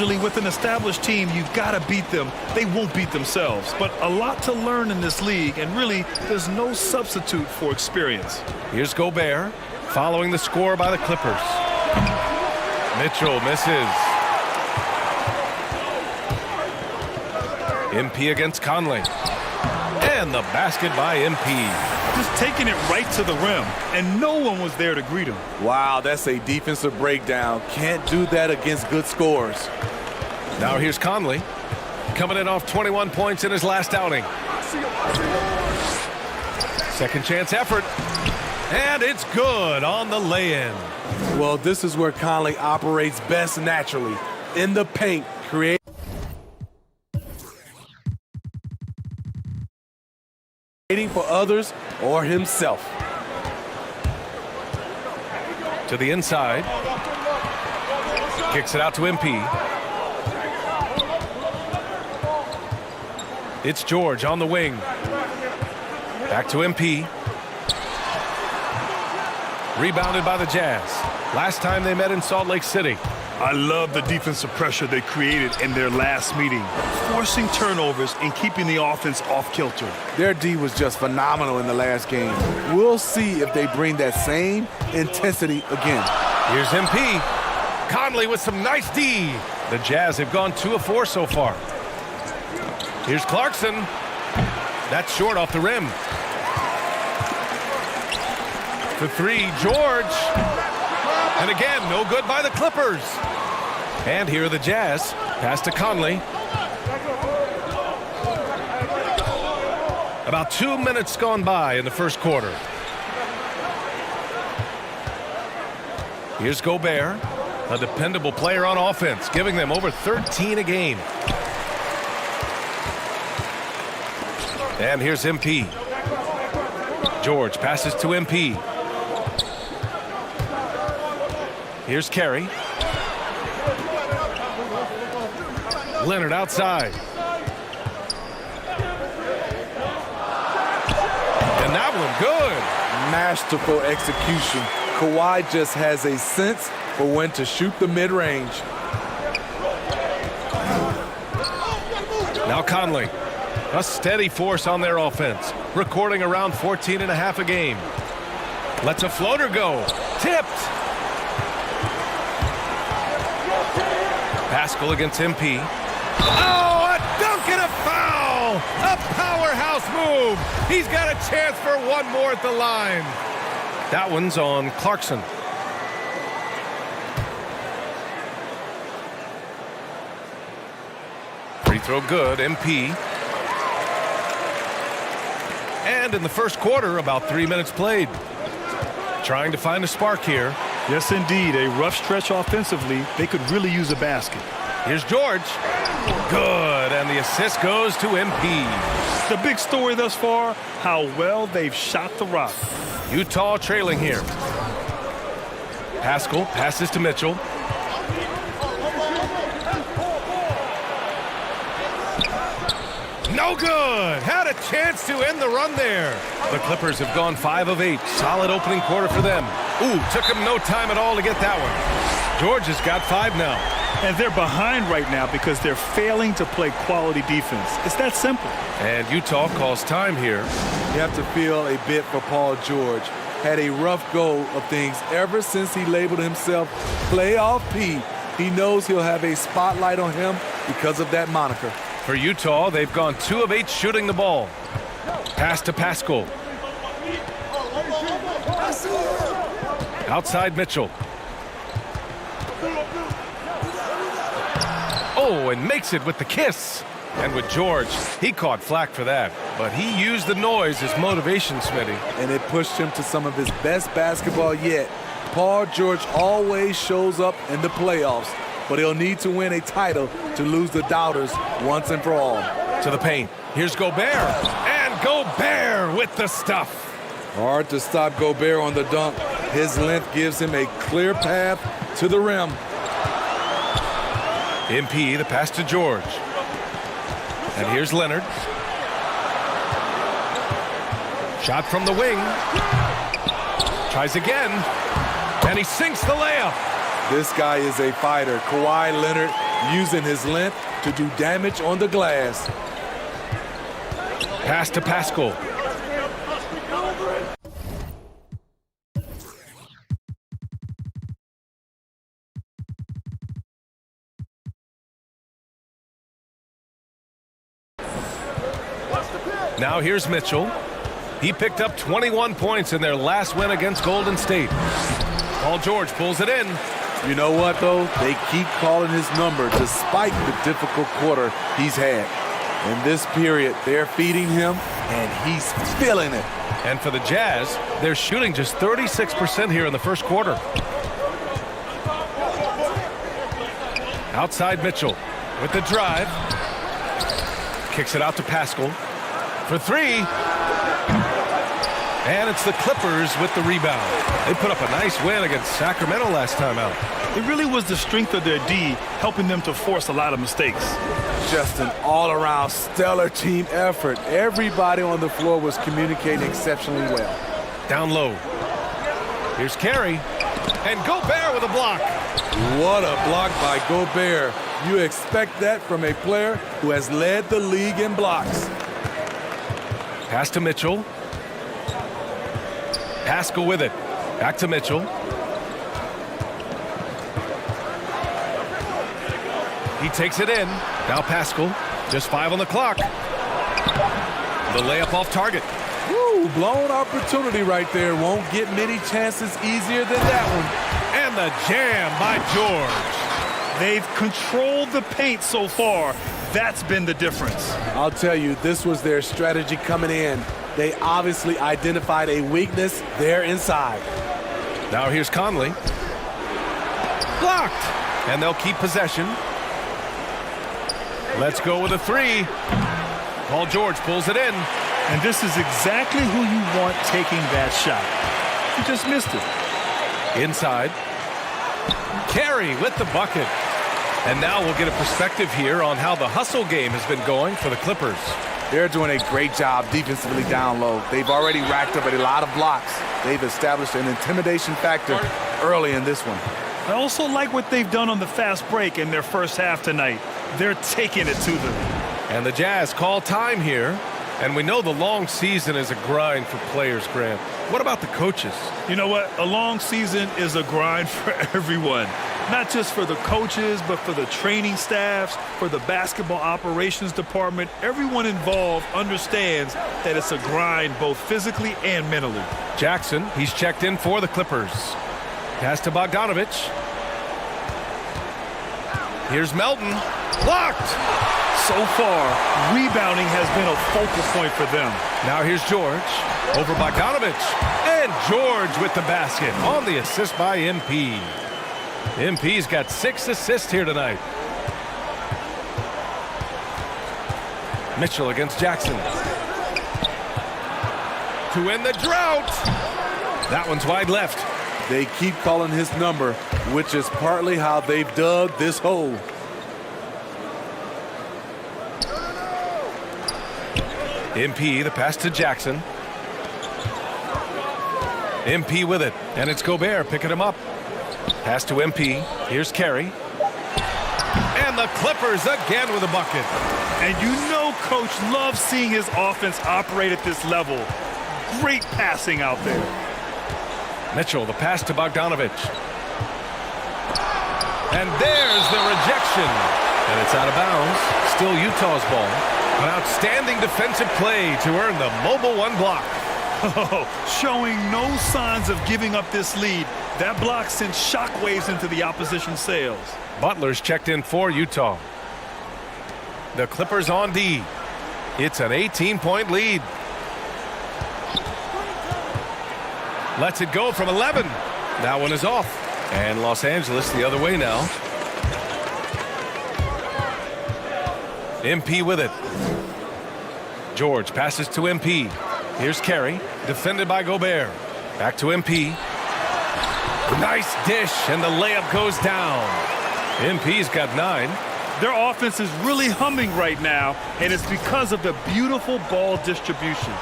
usually with an established team, you've got to beat them. They won't beat themselves. But a lot to learn in this league, and really, there's no substitute for experience. Here's Gobert, following the score by the Clippers. Mitchell misses. MP against Conley. And the basket by MP. Just taking it right to the rim, and no one was there to greet him. Wow, that's a defensive breakdown. Can't do that against good scores. Now here's Conley, coming in off 21 points in his last outing. Second chance effort, and it's good on the lay-in. Well, this is where Conley operates best naturally. In the paint, creating for others or himself. To the inside. Kicks it out to MP. It's George on the wing. Back to MP. Rebounded by the Jazz. Last time they met in Salt Lake City. I love the defensive pressure they created in their last meeting, forcing turnovers and keeping the offense off kilter. Their D was just phenomenal in the last game. We'll see if they bring that same intensity again. Here's MP. Conley with some nice D. The Jazz have gone 2 of 4 so far. Here's Clarkson. That's short off the rim. For 3, George. And again, no good by the Clippers. And here are the Jazz. Pass to Conley. About 2 minutes gone by in the first quarter. Here's Gobert, a dependable player on offense, giving them over 13 a game. And here's MP. George passes to MP. Here's Carey. Leonard outside. And that one good. Masterful execution. Kawhi just has a sense for when to shoot the mid-range. Now Conley, a steady force on their offense, recording around 14.5 a game. Lets a floater go. Tipped. Pascal against MP. Oh, a dunk and a foul! A powerhouse move! He's got a chance for one more at the line. That one's on Clarkson. Free throw good, MP. And in the first quarter, about 3 minutes played. Trying to find a spark here. Yes, indeed. A rough stretch offensively. They could really use a basket. Here's George. Good, and the assist goes to MP. The big story thus far, how well they've shot the rock. Utah trailing here. Pascal passes to Mitchell. No good. Had a chance to end the run there. The Clippers have gone 5 of 8. Solid opening quarter for them. Ooh, took them no time at all to get that one. George has got 5 now. And they're behind right now because they're failing to play quality defense. It's that simple. And Utah calls time here. You have to feel a bit for Paul George. Had a rough go of things ever since he labeled himself Playoff P. He knows he'll have a spotlight on him because of that moniker. For Utah, they've gone 2 of 8 shooting the ball. Pass to Pascal. Outside Mitchell. Oh, and makes it with the kiss. And with George, he caught flack for that. But he used the noise as motivation, Smitty. And it pushed him to some of his best basketball yet. Paul George always shows up in the playoffs, but he'll need to win a title to lose the doubters once and for all. To the paint. Here's Gobert. And Gobert with the stuff. Hard to stop Gobert on the dunk. His length gives him a clear path to the rim. MP, the pass to George. And here's Leonard. Shot from the wing. Tries again. And he sinks the layup. This guy is a fighter. Kawhi Leonard using his length to do damage on the glass. Pass to Pascal. Now here's Mitchell. He picked up 21 points in their last win against Golden State. Paul George pulls it in. You know what, though? They keep calling his number despite the difficult quarter he's had. In this period, they're feeding him, and he's feeling it. And for the Jazz, they're shooting just 36% here in the first quarter. Outside Mitchell with the drive. Kicks it out to Pascal for three. And it's the Clippers with the rebound. They put up a nice win against Sacramento last time out. It really was the strength of their D helping them to force a lot of mistakes. Just an all-around stellar team effort. Everybody on the floor was communicating exceptionally well. Down low. Here's Carey. And Gobert with a block. What a block by Gobert. You expect that from a player who has led the league in blocks. Pass to Mitchell. Pascal with it. Back to Mitchell. He takes it in. Now Pascal. Just 5 on the clock. The layup off target. Woo, blown opportunity right there. Won't get many chances easier than that one. And the jam by George. They've controlled the paint so far. That's been the difference. I'll tell you, this was their strategy coming in. They obviously identified a weakness there inside. Now here's Conley. Blocked. And they'll keep possession. Let's go with a three. Paul George pulls it in. And this is exactly who you want taking that shot. He just missed it. Inside. Carey with the bucket. And now we'll get a perspective here on how the hustle game has been going for the Clippers. They're doing a great job defensively down low. They've already racked up a lot of blocks. They've established an intimidation factor early in this one. I also like what they've done on the fast break in their first half tonight. They're taking it to them. And the Jazz call time here. And we know the long season is a grind for players, Grant. What about the coaches? You know what? A long season is a grind for everyone. Not just for the coaches, but for the training staffs, for the basketball operations department. Everyone involved understands that it's a grind both physically and mentally. Jackson, he's checked in for the Clippers. Pass to Bogdanovich. Here's Melton. Blocked! So far, rebounding has been a focal point for them. Now here's George. Over Bogdanovich. And George with the basket on the assist by MP. MP's got 6 assists here tonight. Mitchell against Jackson. To end the drought. That one's wide left. They keep calling his number, which is partly how they've dug this hole. MP, the pass to Jackson. MP with it, and it's Gobert picking him up. Pass to MP. Here's Carey. And the Clippers again with a bucket. And you know Coach loves seeing his offense operate at this level. Great passing out there. Mitchell, the pass to Bogdanovich. And there's the rejection. And it's out of bounds. Still Utah's ball. An outstanding defensive play to earn the mobile one block. Showing no signs of giving up this lead. That block sent shockwaves into the opposition sails. Butler's checked in for Utah. The Clippers on D. It's an 18-point lead. Lets it go from 11. That one is off. And Los Angeles the other way now. MP with it. George passes to MP. Here's Carey, defended by Gobert. Back to MP. Nice dish, and the layup goes down. MP's got 9. Their offense is really humming right now, and it's because of the beautiful ball distribution.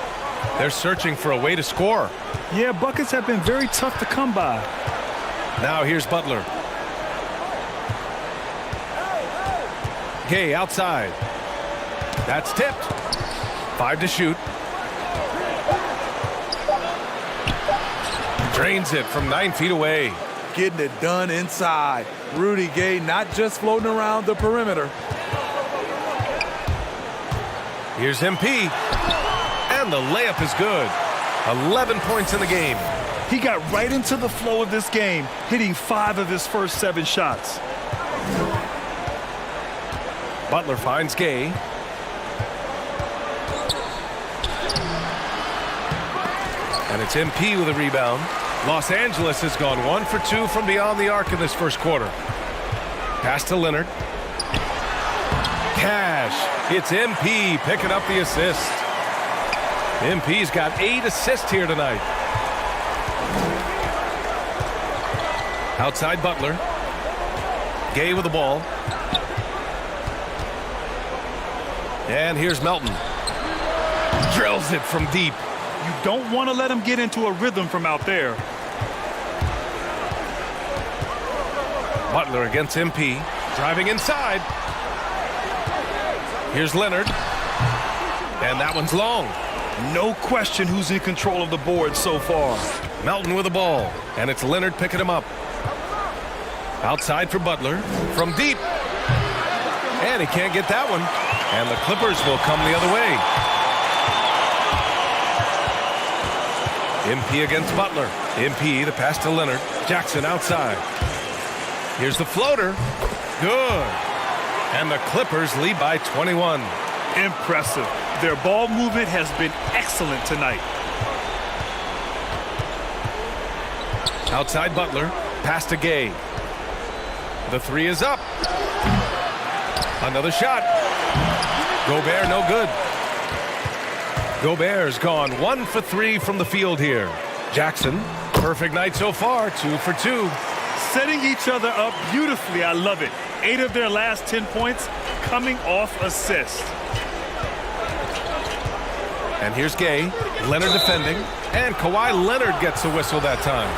They're searching for a way to score. Yeah, buckets have been very tough to come by. Now here's Butler. Gay outside. That's tipped. 5 to shoot. Drains it from 9 feet away. Getting it done inside. Rudy Gay not just floating around the perimeter. Here's MP. And the layup is good. 11 points in the game. He got right into the flow of this game, hitting 5 of his first 7 shots. Butler finds Gay. And it's MP with a rebound. Los Angeles has gone 1 for 2 from beyond the arc in this first quarter. Pass to Leonard. Cash. It's MP picking up the assist. MP's got 8 assists here tonight. Outside Butler. Gay with the ball. And here's Melton. Drills it from deep. You don't want to let him get into a rhythm from out there. Butler against MP. Driving inside. Here's Leonard. And that one's long. No question who's in control of the board so far. Melton with the ball. And it's Leonard picking him up. Outside for Butler. From deep. And he can't get that one. And the Clippers will come the other way. MP against Butler. MP, the pass to Leonard. Jackson outside. Here's the floater. Good. And the Clippers lead by 21. Impressive. Their ball movement has been excellent tonight. Outside Butler. Pass to Gay. The 3 is up. Another shot. Gobert no good. Gobert's gone 1 for 3 from the field here. Jackson, perfect night so far, 2 for 2. Setting each other up beautifully. I love it. 8 of their last 10 points coming off assists. And here's Gay. Leonard defending. And Kawhi Leonard gets a whistle that time.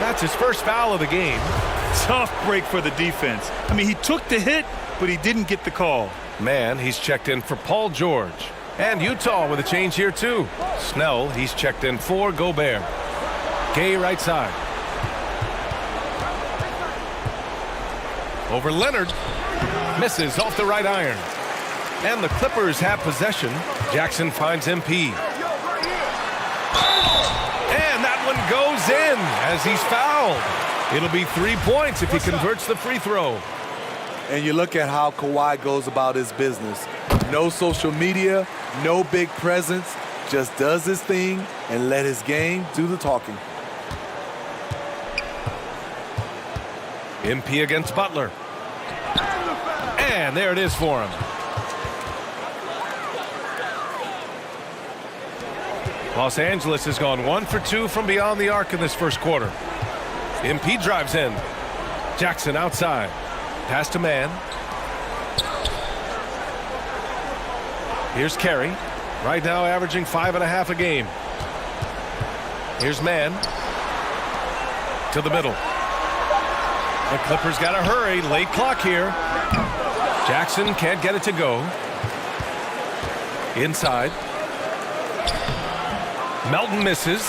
That's his first foul of the game. Tough break for the defense. I mean, he took the hit, but he didn't get the call. Man, he's checked in for Paul George. And Utah with a change here, too. Snell, he's checked in for Gobert. Gay right side. Over Leonard. Misses off the right iron. And the Clippers have possession. Jackson finds MP. And that one goes in as he's fouled. It'll be 3 points if he converts the free throw. And you look at how Kawhi goes about his business. No social media, no big presence, just does his thing and let his game do the talking. MP against Butler. And there it is for him. Los Angeles has gone 1 for 2 from beyond the arc in this first quarter. MP drives in. Jackson outside. Pass to Man. Here's Carey. Right now averaging 5.5 a game. Here's Man. To the middle. The Clippers got to hurry. Late clock here. Jackson can't get it to go. Inside. Melton misses.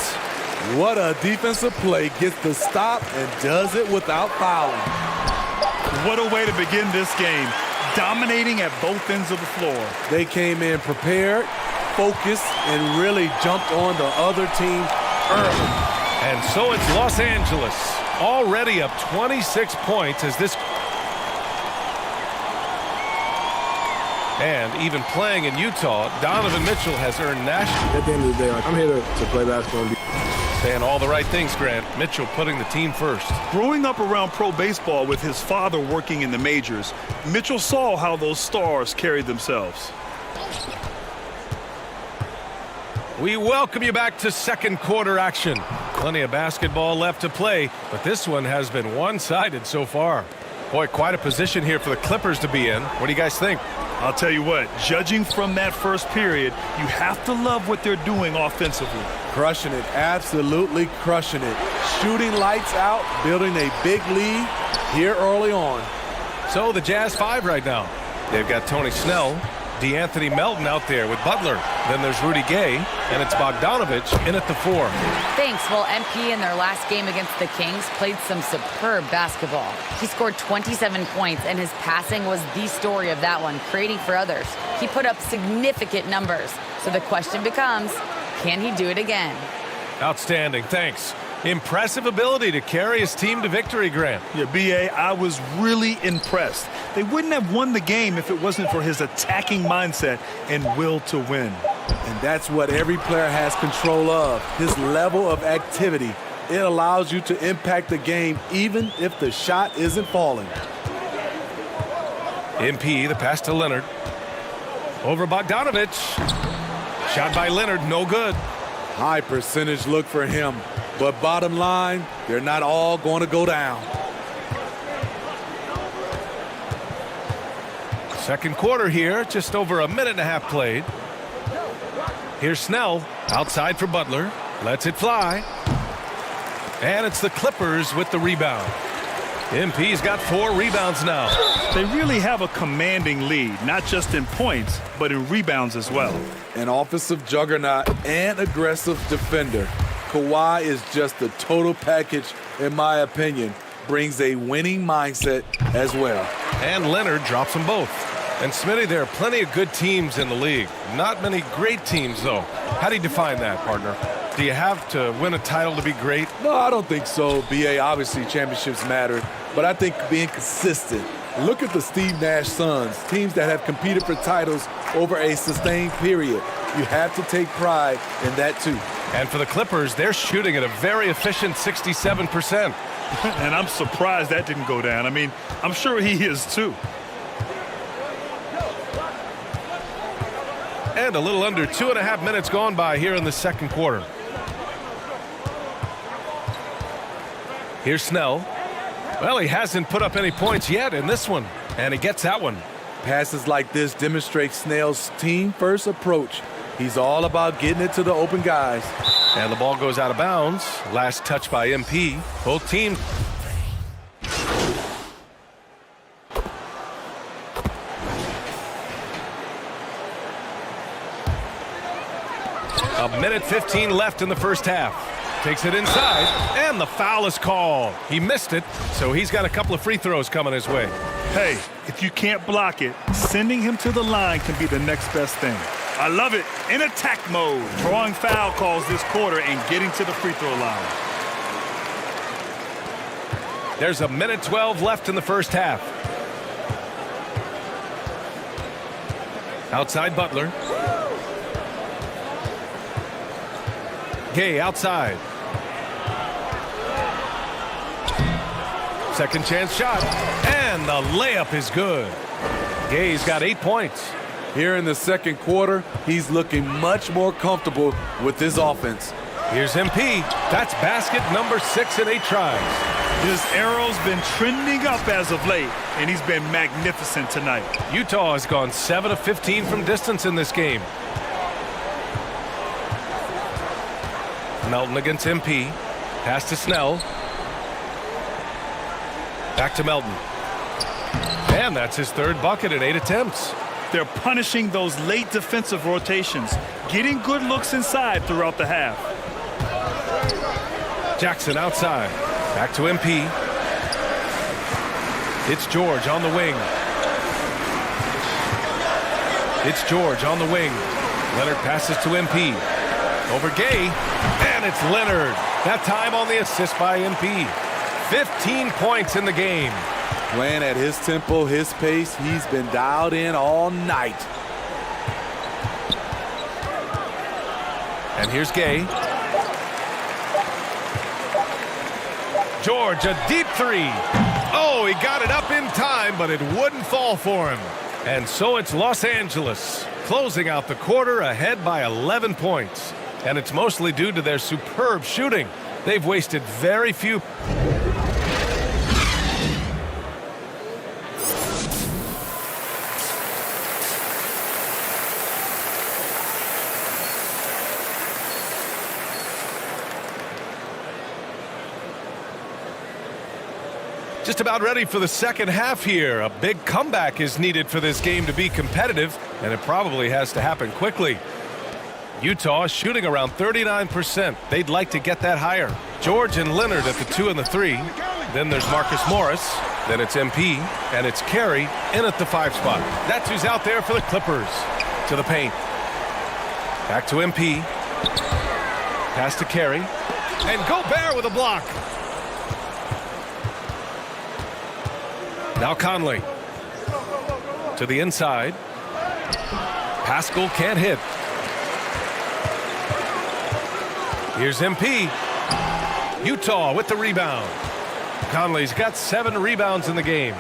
What a defensive play. Gets the stop and does it without fouling. What a way to begin this game. Dominating at both ends of the floor. They came in prepared, focused, and really jumped on the other team early. And so it's Los Angeles. Already up 26 points as this. And even playing in Utah, Donovan Mitchell has earned national. At the end of the day, I'm here to play basketball. Saying all the right things, Grant. Mitchell putting the team first. Growing up around pro baseball with his father working in the majors, Mitchell saw how those stars carried themselves. We welcome you back to second quarter action. Plenty of basketball left to play, but this one has been one-sided so far. Boy, quite a position here for the Clippers to be in. What do you guys think? I'll tell you what, judging from that first period, you have to love what they're doing offensively. Crushing it, absolutely crushing it. Shooting lights out, building a big lead here early on. So the Jazz 5 right now. They've got Tony Snell, DeAnthony Melton out there with Butler. Then there's Rudy Gay, and it's Bogdanovich in at the 4. Thanks. Well, MP in their last game against the Kings played some superb basketball. He scored 27 points, and his passing was the story of that one, creating for others. He put up significant numbers. So the question becomes, can he do it again? Outstanding, thanks. Impressive ability to carry his team to victory, Grant. Yeah, B.A., I was really impressed. They wouldn't have won the game if it wasn't for his attacking mindset and will to win. And that's what every player has control of, his level of activity. It allows you to impact the game even if the shot isn't falling. MP, the pass to Leonard. Over Bogdanovich. Shot by Leonard, no good. High percentage look for him. But bottom line, they're not all going to go down. Second quarter here, just over a minute and a half played. Here's Snell, outside for Butler. Lets it fly. And it's the Clippers with the rebound. MP's got 4 rebounds now. They really have a commanding lead, not just in points, but in rebounds as well. An offensive juggernaut and aggressive defender. Kawhi is just the total package, in my opinion. Brings a winning mindset as well. And Leonard drops them both. And Smitty, there are plenty of good teams in the league. Not many great teams, though. How do you define that, partner? Do you have to win a title to be great? No, I don't think so, B.A. Obviously, championships matter. But I think being consistent. Look at the Steve Nash Suns, teams that have competed for titles over a sustained period. You have to take pride in that, too. And for the Clippers, they're shooting at a very efficient 67%. And I'm surprised that didn't go down. I mean, I'm sure he is, too. And a little under 2.5 minutes gone by here in the second quarter. Here's Snell. Well, he hasn't put up any points yet in this one, and he gets that one. Passes like this demonstrate Snell's team-first approach. He's all about getting it to the open guys. And the ball goes out of bounds. Last touch by MP. Both teams. A minute 15 left in the first half. Takes it inside, and the foul is called. He missed it, so he's got a couple of free throws coming his way. Hey, if you can't block it, sending him to the line can be the next best thing. I love it. In attack mode, drawing foul calls this quarter and getting to the free throw line. There's a minute 12 left in the first half. Outside Butler. Gay outside. Second chance shot, and the layup is good. Gay's got 8 points. Here in the second quarter, he's looking much more comfortable with his offense. Here's MP. That's basket number 6 in 8 tries. His arrow's been trending up as of late, and he's been magnificent tonight. Utah has gone 7 of 15 from distance in this game. Melton against MP. Pass to Snell. Back to Melton. And that's his 3rd bucket in 8 attempts. They're punishing those late defensive rotations, getting good looks inside throughout the half. Jackson outside. Back to MP. It's George on the wing. It's George on the wing. Leonard passes to MP. Over Gay, and it's Leonard. That time on the assist by MP. 15 points in the game. Playing at his tempo, his pace, he's been dialed in all night. And here's Gay. George, a deep 3. Oh, he got it up in time, but it wouldn't fall for him. And so it's Los Angeles, closing out the quarter ahead by 11 points. And it's mostly due to their superb shooting. They've wasted very few. Just about ready for the second half here. A big comeback is needed for this game to be competitive, and it probably has to happen quickly. Utah shooting around 39%. They'd like to get that higher. George and Leonard at the 2 and the 3. Then there's Marcus Morris. Then it's MP, and it's Carey in at the 5 spot. That's who's out there for the Clippers. To the paint. Back to MP. Pass to Carey. And Gobert with a block. Now Conley. To the inside. Pascal can't hit. Here's MP. Utah with the rebound. Conley's got 7 rebounds in the game.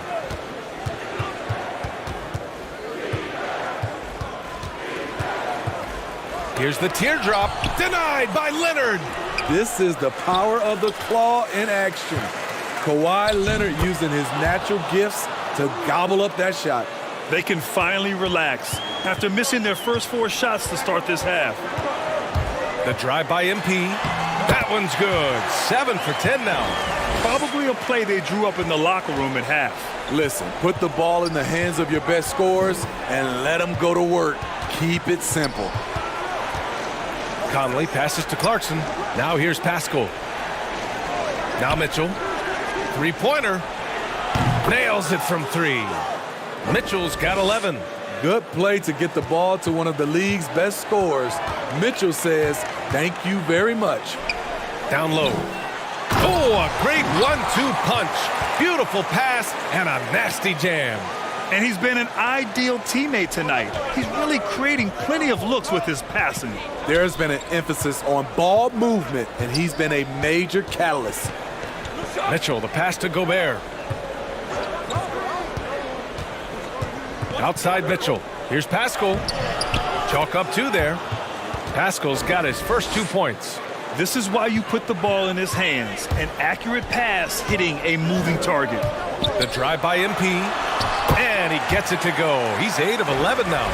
Here's the teardrop. Denied by Leonard. This is the power of the claw in action. Kawhi Leonard using his natural gifts to gobble up that shot. They can finally relax after missing their first 4 shots to start this half. The drive by MP. That one's good. 7 for 10 now. Probably a play they drew up in the locker room at half. Listen, put the ball in the hands of your best scorers and let them go to work. Keep it simple. Conley passes to Clarkson. Now here's Pascal. Now Mitchell. 3-pointer. Nails it from 3. Mitchell's got 11. Good play to get the ball to one of the league's best scorers. Mitchell says, thank you very much. Down low. Oh, a great 1-2 punch. Beautiful pass and a nasty jam. And he's been an ideal teammate tonight. He's really creating plenty of looks with his passing. There's been an emphasis on ball movement, and he's been a major catalyst. Mitchell, the pass to Gobert. Outside Mitchell. Here's Pascal. Chalk up 2 there. Pascal's got his first 2 points. This is why you put the ball in his hands. An accurate pass hitting a moving target. The drive by MP. And he gets it to go. He's 8 of 11 now.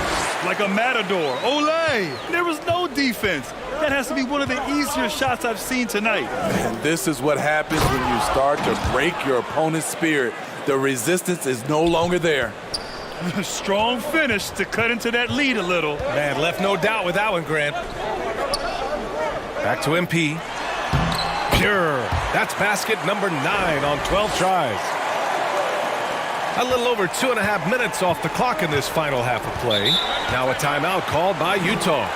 Like a matador. Olay! There was no defense. That has to be one of the easier shots I've seen tonight. And this is what happens when you start to break your opponent's spirit. The resistance is no longer there. Strong finish to cut into that lead a little. Man, left no doubt with that one, Grant. Back to MP. Pure. That's basket number 9 on 12 tries. A little over 2.5 minutes off the clock in this final half of play. Now a timeout called by Utah.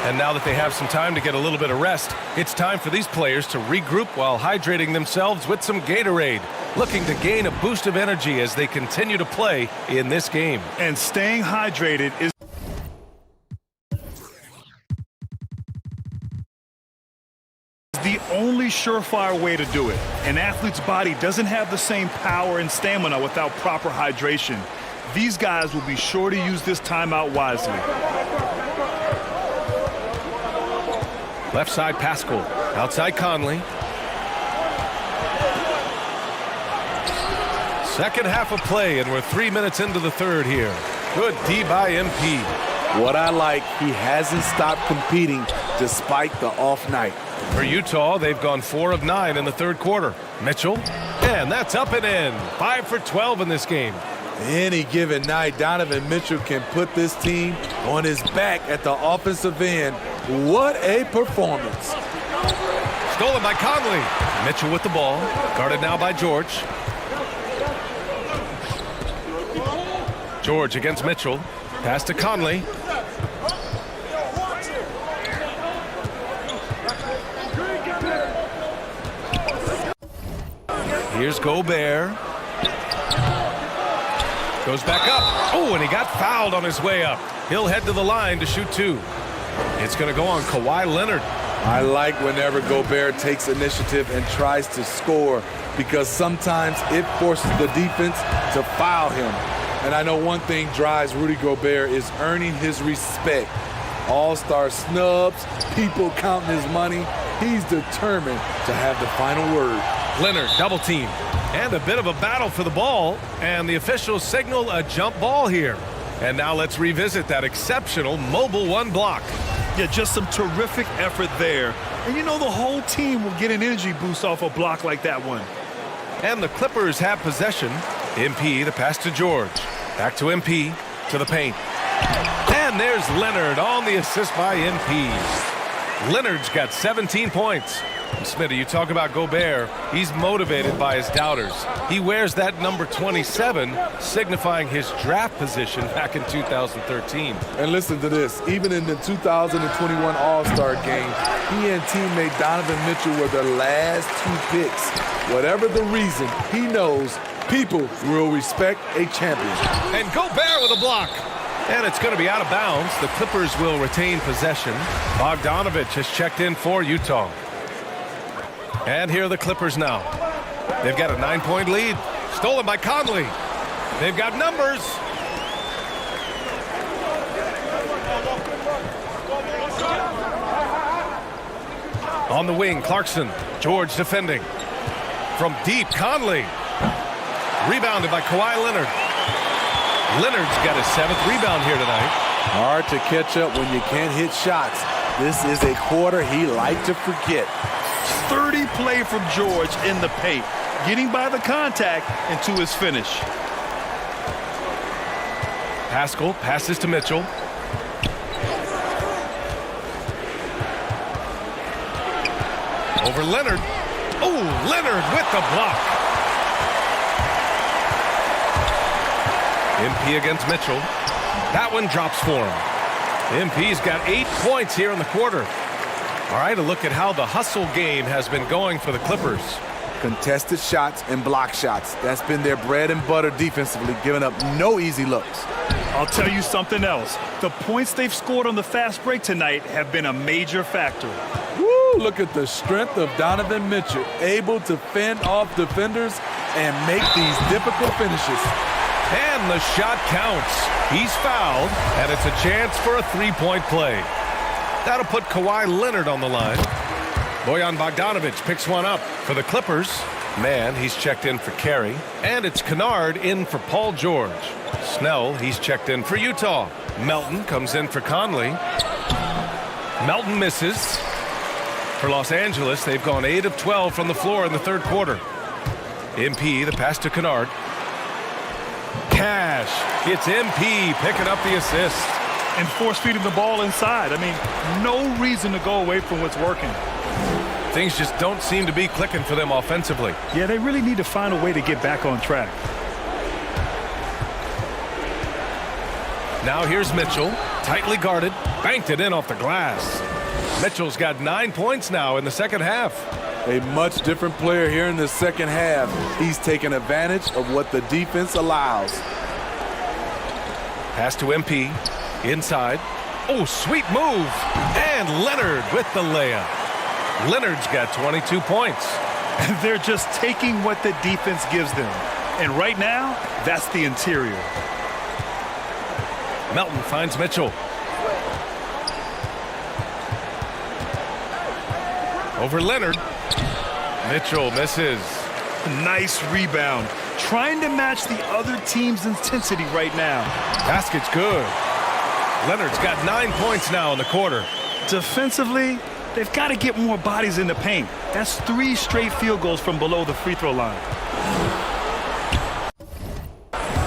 And now that they have some time to get a little bit of rest, it's time for these players to regroup while hydrating themselves with some Gatorade, looking to gain a boost of energy as they continue to play in this game. And staying hydrated is the only surefire way to do it. An athlete's body doesn't have the same power and stamina without proper hydration. These guys will be sure to use this timeout wisely. Left side Pascal. Outside Conley. Second half of play, and we're 3 minutes into the third here. Good D by MP. What I like, he hasn't stopped competing despite the off night. For Utah, they've gone 4 of 9 in the third quarter. Mitchell, and that's up and in. 5 for 12 in this game. Any given night, Donovan Mitchell can put this team on his back at the offensive end. What a performance. Stolen by Conley. Mitchell with the ball. Guarded now by George. George against Mitchell. Pass to Conley. Here's Gobert. Goes back up. Oh, and he got fouled on his way up. He'll head to the line to shoot 2. It's going to go on Kawhi Leonard. I like whenever Gobert takes initiative and tries to score because sometimes it forces the defense to foul him. And I know one thing drives Rudy Gobert is earning his respect. All-star snubs, people counting his money. He's determined to have the final word. Leonard double team. And a bit of a battle for the ball. And the officials signal a jump ball here. And now let's revisit that exceptional mobile 1 block. Yeah, just some terrific effort there. And you know the whole team will get an energy boost off a block like that one. And the Clippers have possession. MP, the pass to George. Back to MP, to the paint. And there's Leonard on the assist by MP. Leonard's got 17 points. Smitty, you talk about Gobert. He's motivated by his doubters. He wears that number 27, signifying his draft position back in 2013. And listen to this. Even in the 2021 All-Star game, he and teammate Donovan Mitchell were the last 2 picks. Whatever the reason, he knows people will respect a champion. And Gobert with a block. And it's going to be out of bounds. The Clippers will retain possession. Bogdanovich has checked in for Utah. And here are the Clippers now. They've got a 9-point lead. Stolen by Conley. They've got numbers. On the wing, Clarkson. George defending. From deep, Conley. Rebounded by Kawhi Leonard. Leonard's got his 7th rebound here tonight. Hard to catch up when you can't hit shots. This is a quarter he liked to forget. 30 play from George in the paint, getting by the contact and to his finish. Pascal passes to Mitchell. Over Leonard. Oh, Leonard with the block. MP against Mitchell. That one drops for him. MP's got 8 points here in the quarter. All right, a look at how the hustle game has been going for the Clippers. Contested shots and block shots. That's been their bread and butter defensively, giving up no easy looks. I'll tell you something else. The points they've scored on the fast break tonight have been a major factor. Woo, look at the strength of Donovan Mitchell, able to fend off defenders and make these difficult finishes. And the shot counts. He's fouled, and it's a chance for a 3-point play. That'll put Kawhi Leonard on the line. Bojan Bogdanovich picks one up for the Clippers. Man, he's checked in for Carey. And it's Kennard in for Paul George. Snell, he's checked in for Utah. Melton comes in for Conley. Melton misses. For Los Angeles, they've gone 8 of 12 from the floor in the 3rd quarter. MP, the pass to Kennard. Cash. It's MP picking up the assist. And force-feeding the ball inside. I mean, no reason to go away from what's working. Things just don't seem to be clicking for them offensively. Yeah, they really need to find a way to get back on track. Now here's Mitchell, tightly guarded, banked it in off the glass. Mitchell's got 9 points now in the 2nd half. A much different player here in the 2nd half. He's taken advantage of what the defense allows. Pass to MP. Inside. Oh, sweet move. And Leonard with the layup. Leonard's got 22 points. They're just taking what the defense gives them. And right now, that's the interior. Melton finds Mitchell. Over Leonard. Mitchell misses. Nice rebound. Trying to match the other team's intensity right now. Basket's good. Leonard's got 9 points now in the quarter. Defensively, they've got to get more bodies in the paint. That's 3 straight field goals from below the free throw line.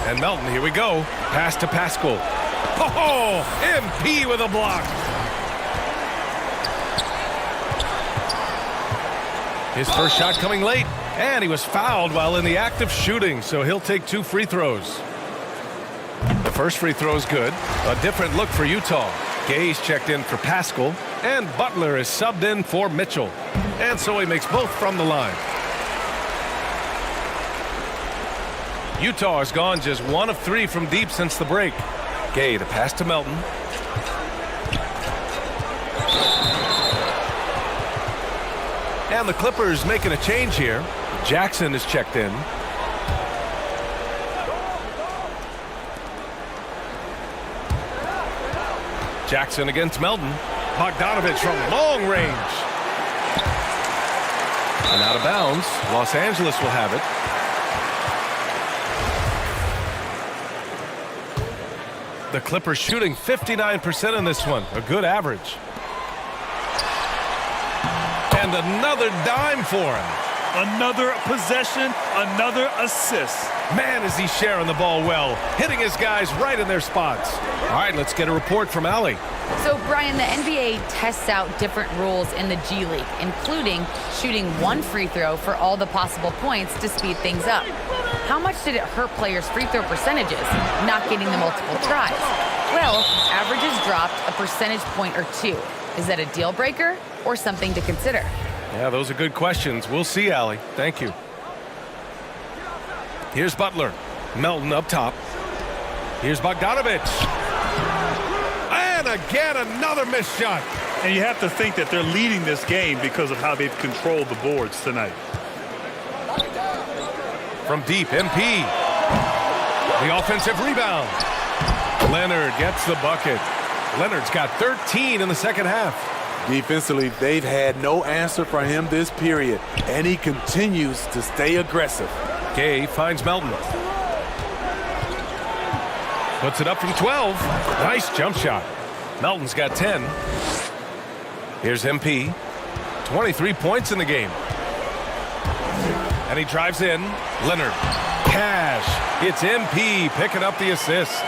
And Melton, here we go. Pass to Pascal. Oh, MP with a block. His first shot coming late, and he was fouled while in the act of shooting, so he'll take 2 free throws. The first free throw is good. A different look for Utah. Gay's checked in for Pascal, and Butler is subbed in for Mitchell. And so he makes both from the line. Utah has gone just 1 of 3 from deep since the break. Gay, the pass to Melton. And the Clippers making a change here. Jackson is checked in. Jackson against Melton. Bogdanovich from long range. And out of bounds. Los Angeles will have it. The Clippers shooting 59% in this one. A good average. And another dime for him. Another possession, another assist. Man, is he sharing the ball well, hitting his guys right in their spots. All right, let's get a report from Allie. So, Brian, the NBA tests out different rules in the G League, including shooting one free throw for all the possible points to speed things up. How much did it hurt players' free throw percentages, not getting the multiple tries? Well, averages dropped a percentage point or two. Is that a deal breaker or something to consider? Yeah, those are good questions. We'll see, Allie. Thank you. Here's Butler. Melton up top. Here's Bogdanovich. And again, another missed shot. And you have to think that they're leading this game because of how they've controlled the boards tonight. From deep, MP. The offensive rebound. Leonard gets the bucket. Leonard's got 13 in the second half. Defensively, they've had no answer for him this period, and he continues to stay aggressive. Gay finds Melton. Puts it up from 12. Nice jump shot. Melton's got 10. Here's MP. 23 points in the game. And he drives in. Leonard. Cash. It's MP picking up the assist.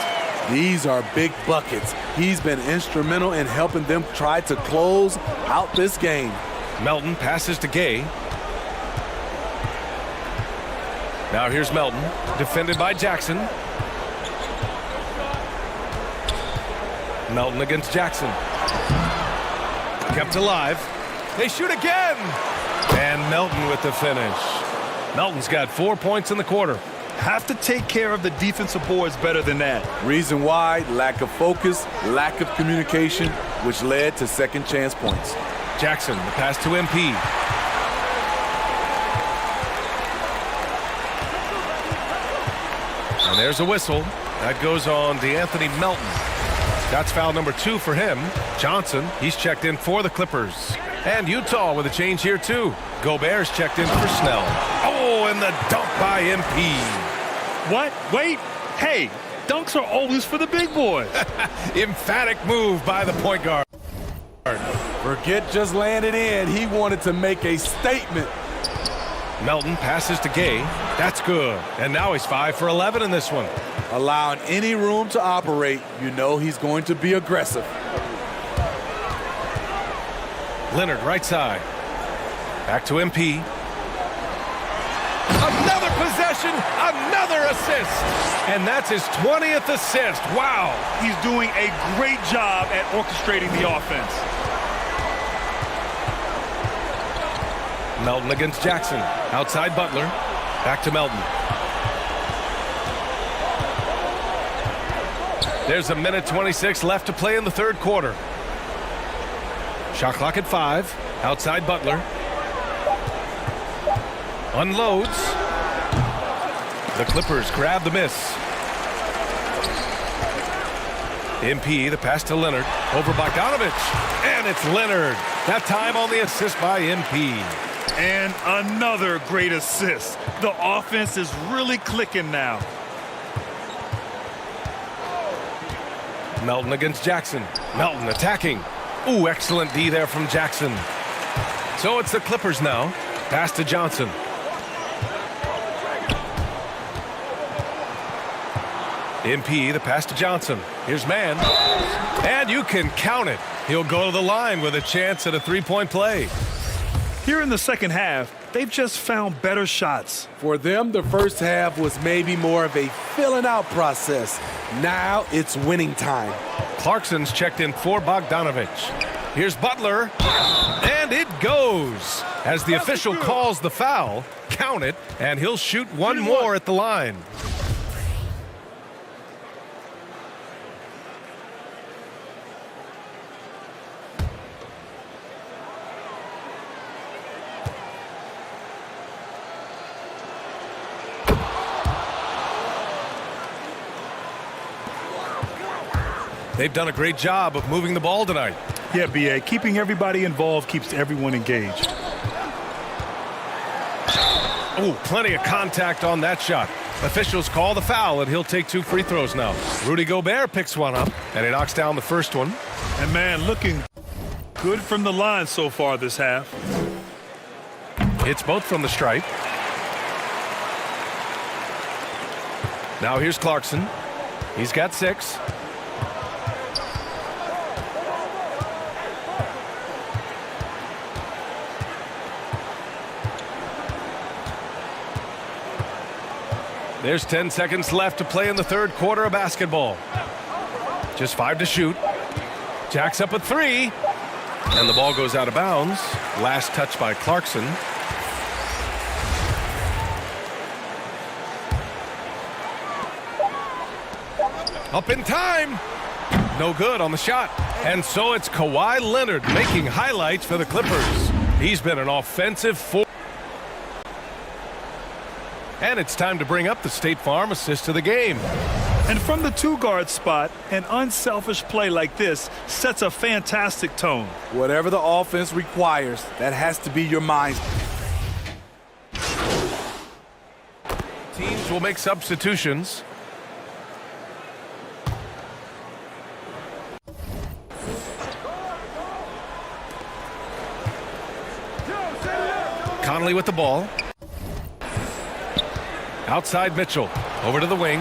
These are big buckets. He's been instrumental in helping them try to close out this game. Melton passes to Gay. Now here's Melton, defended by Jackson. Melton against Jackson. Kept alive. They shoot again. And Melton with the finish. Melton's got 4 points in the quarter. Have to take care of the defensive boards better than that. Reason why: lack of focus, lack of communication, which led to second chance points. Jackson, the pass to MP. And there's a whistle. That goes on DeAnthony Melton. That's foul number 2 for him. Johnson, he's checked in for the Clippers. And Utah with a change here too. Gobert's checked in for Snell. Oh, and the dunk by MP. What? Wait. Hey, dunks are always for the big boys. Emphatic move by the point guard. Forget just laying it in. He wanted to make a statement. Melton passes to Gay. That's good. And now he's 5 for 11 in this one. Allowing any room to operate, you know he's going to be aggressive. Leonard right side. Back to MP. Another possession, another assist. And that's his 20th assist. Wow. He's doing a great job at orchestrating the offense. Melton against Jackson. Outside Butler. Back to Melton. There's a minute 26 left to play in the third quarter. Shot clock at 5. Outside Butler. Unloads. The Clippers grab the miss. MP, the pass to Leonard. Over Bogdanovich. And it's Leonard. That time on the assist by MP. And another great assist. The offense is really clicking now. Melton against Jackson. Melton attacking. Ooh, excellent D there from Jackson. So it's the Clippers now. Pass to Johnson. MP, the pass to Johnson. Here's Mann. And you can count it. He'll go to the line with a chance at a three-point play. Here in the second half, they've just found better shots. For them, the first half was maybe more of a filling out process. Now it's winning time. Clarkson's checked in for Bogdanovich. Here's Butler. And it goes. As the official calls the foul, count it, and he'll shoot one more at the line. They've done a great job of moving the ball tonight. Yeah, B.A. Keeping everybody involved keeps everyone engaged. Oh, plenty of contact on that shot. Officials call the foul, and he'll take 2 free throws now. Rudy Gobert picks one up, and he knocks down the first one. And, man, looking good from the line so far this half. Hits both from the stripe. Now here's Clarkson. He's got 6. There's 10 seconds left to play in the third quarter of basketball. Just 5 to shoot. Jacks up a 3. And the ball goes out of bounds. Last touch by Clarkson. Up in time. No good on the shot. And so it's Kawhi Leonard making highlights for the Clippers. He's been an offensive force. And it's time to bring up the State Farm assist to the game. And from the 2-guard spot, an unselfish play like this sets a fantastic tone. Whatever the offense requires, that has to be your mind. Teams will make substitutions. Conley with the ball. Outside Mitchell. Over to the wing.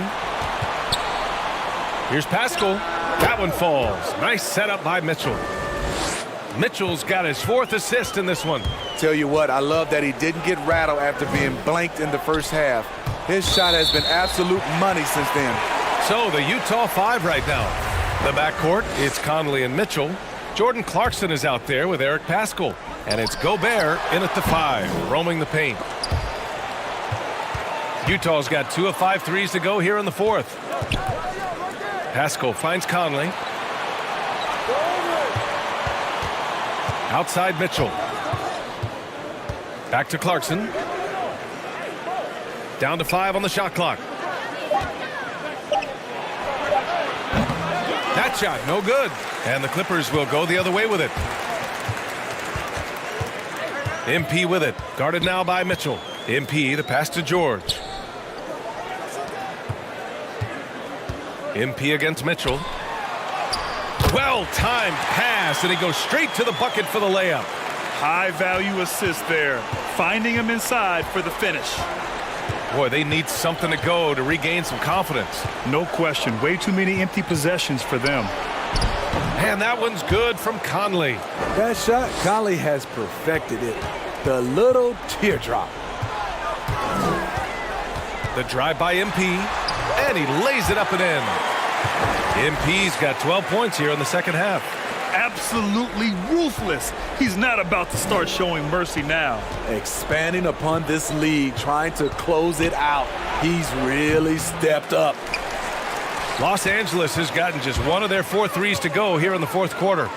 Here's Pascal. That one falls. Nice setup by Mitchell. Mitchell's got his 4th assist in this one. Tell you what, I love that he didn't get rattled after being blanked in the first half. His shot has been absolute money since then. So the Utah 5 right now. The backcourt, it's Conley and Mitchell. Jordan Clarkson is out there with Eric Pascal. And it's Gobert in at the 5, roaming the paint. Utah's got 2 of 5 threes to go here in the 4th. Pascal finds Conley. Outside Mitchell. Back to Clarkson. Down to 5 on the shot clock. That shot, no good. And the Clippers will go the other way with it. MP with it. Guarded now by Mitchell. MP, the pass to George. MP against Mitchell. Well-timed pass, and he goes straight to the bucket for the layup. High-value assist there. Finding him inside for the finish. Boy, they need something to go to regain some confidence. No question. Way too many empty possessions for them. And that one's good from Conley. That shot, Conley has perfected it. The little teardrop. The drive by MP, and he lays it up and in. MP's got 12 points here in the second half. Absolutely ruthless. He's not about to start showing mercy now. Expanding upon this lead, trying to close it out. He's really stepped up. Los Angeles has gotten just 1 of their 4 threes to go here in the 4th quarter.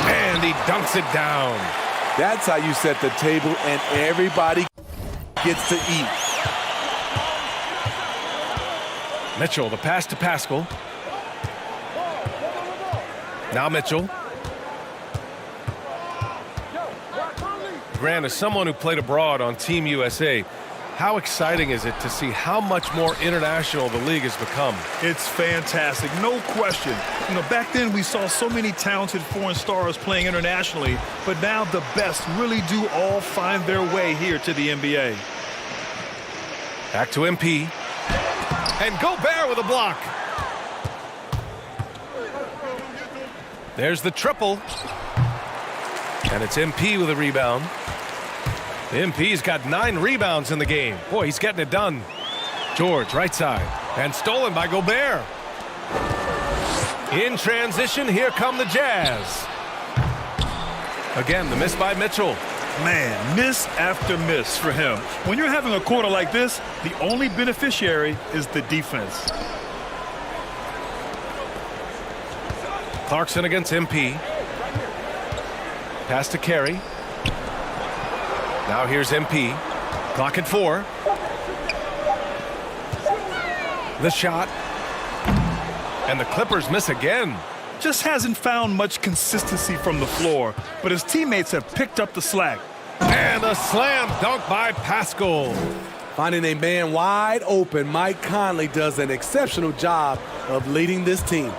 And he dunks it down. That's how you set the table and everybody gets to eat. Mitchell, the pass to Pascal. Now Mitchell. Grant, as someone who played abroad on Team USA, how exciting is it to see how much more international the league has become? It's fantastic, no question. You know, back then we saw so many talented foreign stars playing internationally, but now the best really do all find their way here to the NBA. Back to MP. And Gobert with a block. There's the triple. And it's MP with a rebound. MP's got 9 rebounds in the game. Boy, he's getting it done. George, right side. And stolen by Gobert. In transition, here come the Jazz. Again, the miss by Mitchell. Man, miss after miss for him. When you're having a quarter like this, the only beneficiary is the defense. Clarkson against MP. Pass to Carey. Now here's MP. Clock at 4. The shot. And the Clippers miss again. Just hasn't found much consistency from the floor, but his teammates have picked up the slack. And a slam dunk by Pascal. Finding a man wide open, Mike Conley does an exceptional job of leading this team.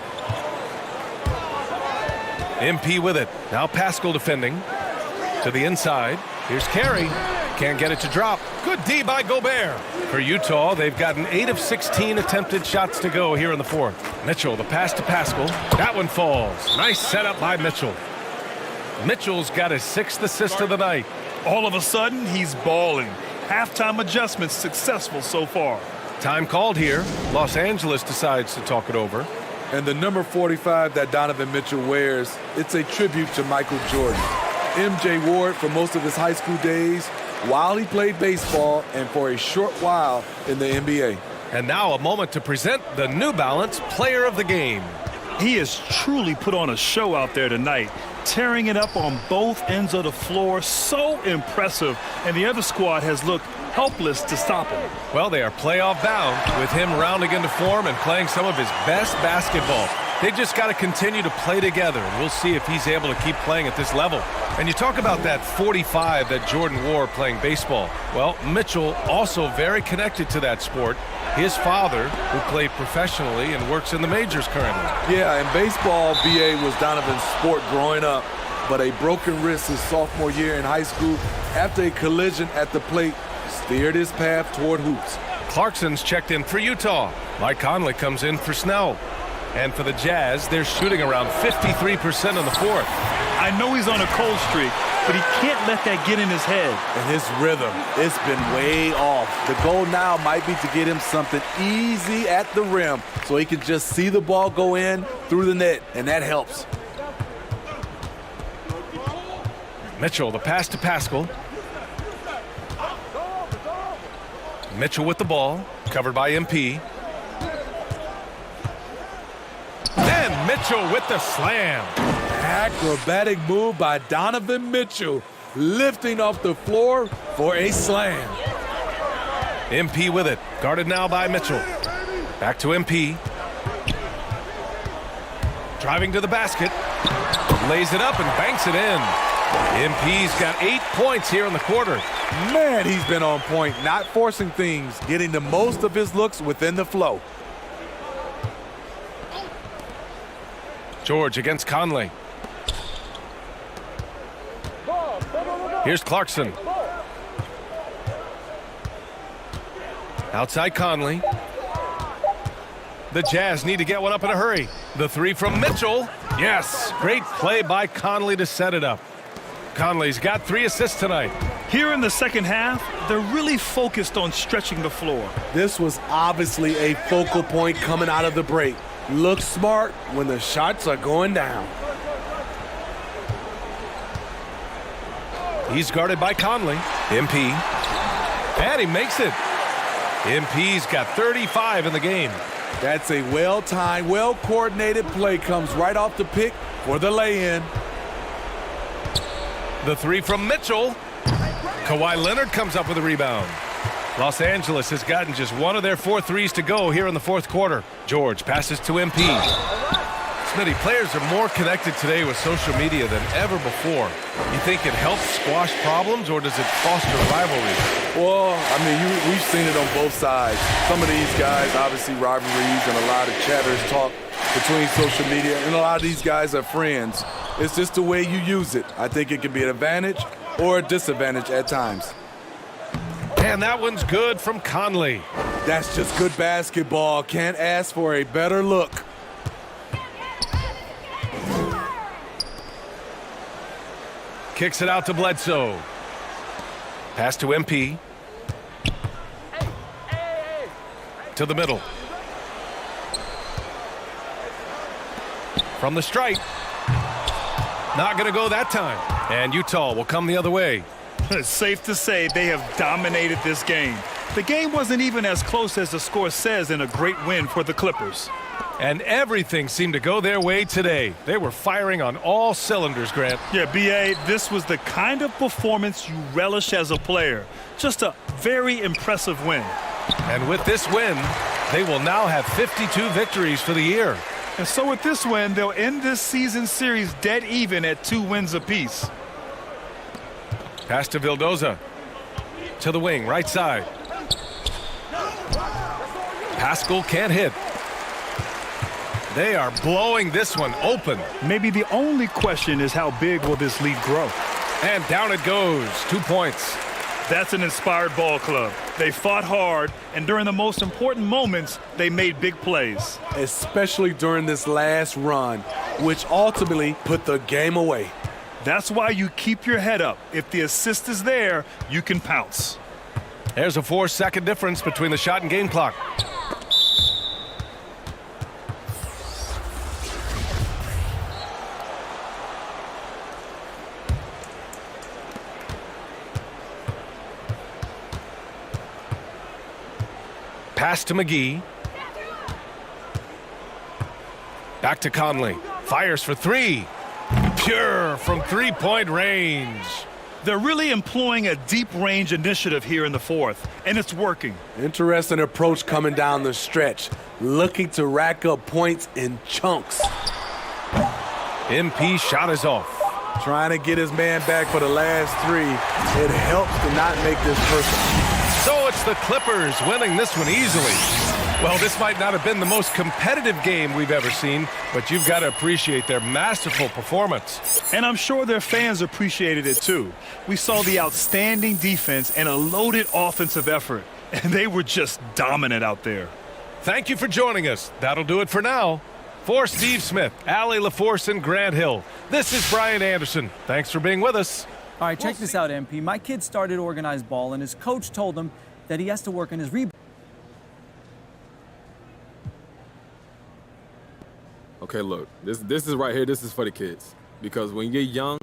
MP with it. Now Pascal defending. To the inside. Here's Carey. Can't get it to drop. Good D by Gobert. For Utah, they've gotten 8 of 16 attempted shots to go here in the fourth. Mitchell, the pass to Pascal. That one falls. Nice setup by Mitchell. Mitchell's got his 6th assist of the night. All of a sudden, he's balling. Halftime adjustments successful so far. Time called here. Los Angeles decides to talk it over. And the number 45 that Donovan Mitchell wears, it's a tribute to Michael Jordan. MJ wore it for most of his high school days while he played baseball and for a short while in the NBA. And now a moment to present the New Balance Player of the Game. He has truly put on a show out there tonight, tearing it up on both ends of the floor. So impressive, and the other squad has looked helpless to stop him. Well, they are playoff bound with him rounding into form and playing some of his best basketball. They just got to continue to play together, and we'll see if he's able to keep playing at this level. And you talk about that 45 that Jordan wore playing baseball. Well, Mitchell also very connected to that sport. His father, who played professionally and works in the majors currently. Yeah, in baseball, BA was Donovan's sport growing up, but a broken wrist his sophomore year in high school after a collision at the plate steered his path toward hoops. Clarkson's checked in for Utah. Mike Conley comes in for Snell. And for the Jazz, they're shooting around 53% in the fourth. I know he's on a cold streak, but he can't let that get in his head. And his rhythm, it's been way off. The goal now might be to get him something easy at the rim so he can just see the ball go in through the net, and that helps. Mitchell, the pass to Pascal. Mitchell with the ball, covered by MP. Then Mitchell with the slam. Acrobatic move by Donovan Mitchell, lifting off the floor for a slam. MP with it, guarded now by Mitchell. Back to MP. Driving to the basket. Lays it up and banks it in. MP's got 8 points here in the quarter. Man, he's been on point, not forcing things, getting the most of his looks within the flow. George against Conley. Here's Clarkson. Outside Conley. The Jazz need to get one up in a hurry. The three from Mitchell. Yes, great play by Conley to set it up. Conley's got 3 assists tonight. Here in the second half, they're really focused on stretching the floor. This was obviously a focal point coming out of the break. Look smart when the shots are going down. He's guarded by Conley. MP. And he makes it. MP's got 35 in the game. That's a well-timed, well-coordinated play. Comes right off the pick for the lay-in. The three from Mitchell. Kawhi Leonard comes up with a rebound. Los Angeles has gotten just one of their 4 threes to go here in the fourth quarter. George passes to MP. Smitty, players are more connected today with social media than ever before. You think it helps squash problems, or does it foster rivalry? Well, I mean, we've seen it on both sides. Some of these guys, obviously rivalries and a lot of chatters talk between social media, and a lot of these guys are friends. It's just the way you use it. I think it can be an advantage or a disadvantage at times. And that one's good from Conley. That's just good basketball. Can't ask for a better look. Kicks it out to Bledsoe. Pass to MP. To the middle. From the stripe. Not going to go that time. And Utah will come the other way. It's safe to say they have dominated this game. The game wasn't even as close as the score says in a great win for the Clippers. And everything seemed to go their way today. They were firing on all cylinders, Grant. Yeah, B.A., this was the kind of performance you relish as a player. Just a very impressive win. And with this win, they will now have 52 victories for the year. And so with this win, they'll end this season series dead even at 2 wins apiece. Pass to Vildoza. To the wing, right side. Pascal can't hit. They are blowing this one open. Maybe the only question is how big will this lead grow? And down it goes. 2 points. That's an inspired ball club. They fought hard, and during the most important moments, they made big plays. Especially during this last run, which ultimately put the game away. That's why you keep your head up. If the assist is there, you can pounce. There's a 4-second difference between the shot and game clock. Pass to McGee. Back to Conley. Fires for three. Pure from three-point range. They're really employing a deep-range initiative here in the fourth, and it's working. Interesting approach coming down the stretch, looking to rack up points in chunks. MP shot is off. Trying to get his man back for the last three. It helps to not make this personal. So it's the Clippers winning this one easily. Well, this might not have been the most competitive game we've ever seen, but you've got to appreciate their masterful performance. And I'm sure their fans appreciated it too. We saw the outstanding defense and a loaded offensive effort, and they were just dominant out there. Thank you for joining us. That'll do it for now. For Steve Smith, Allie LaForce, and Grant Hill, this is Brian Anderson. Thanks for being with us. All right, check this out, MP. My kid started organized ball, and his coach told him that he has to work on his rebound. Okay, look, this is right here. This is for the kids, because when you're young,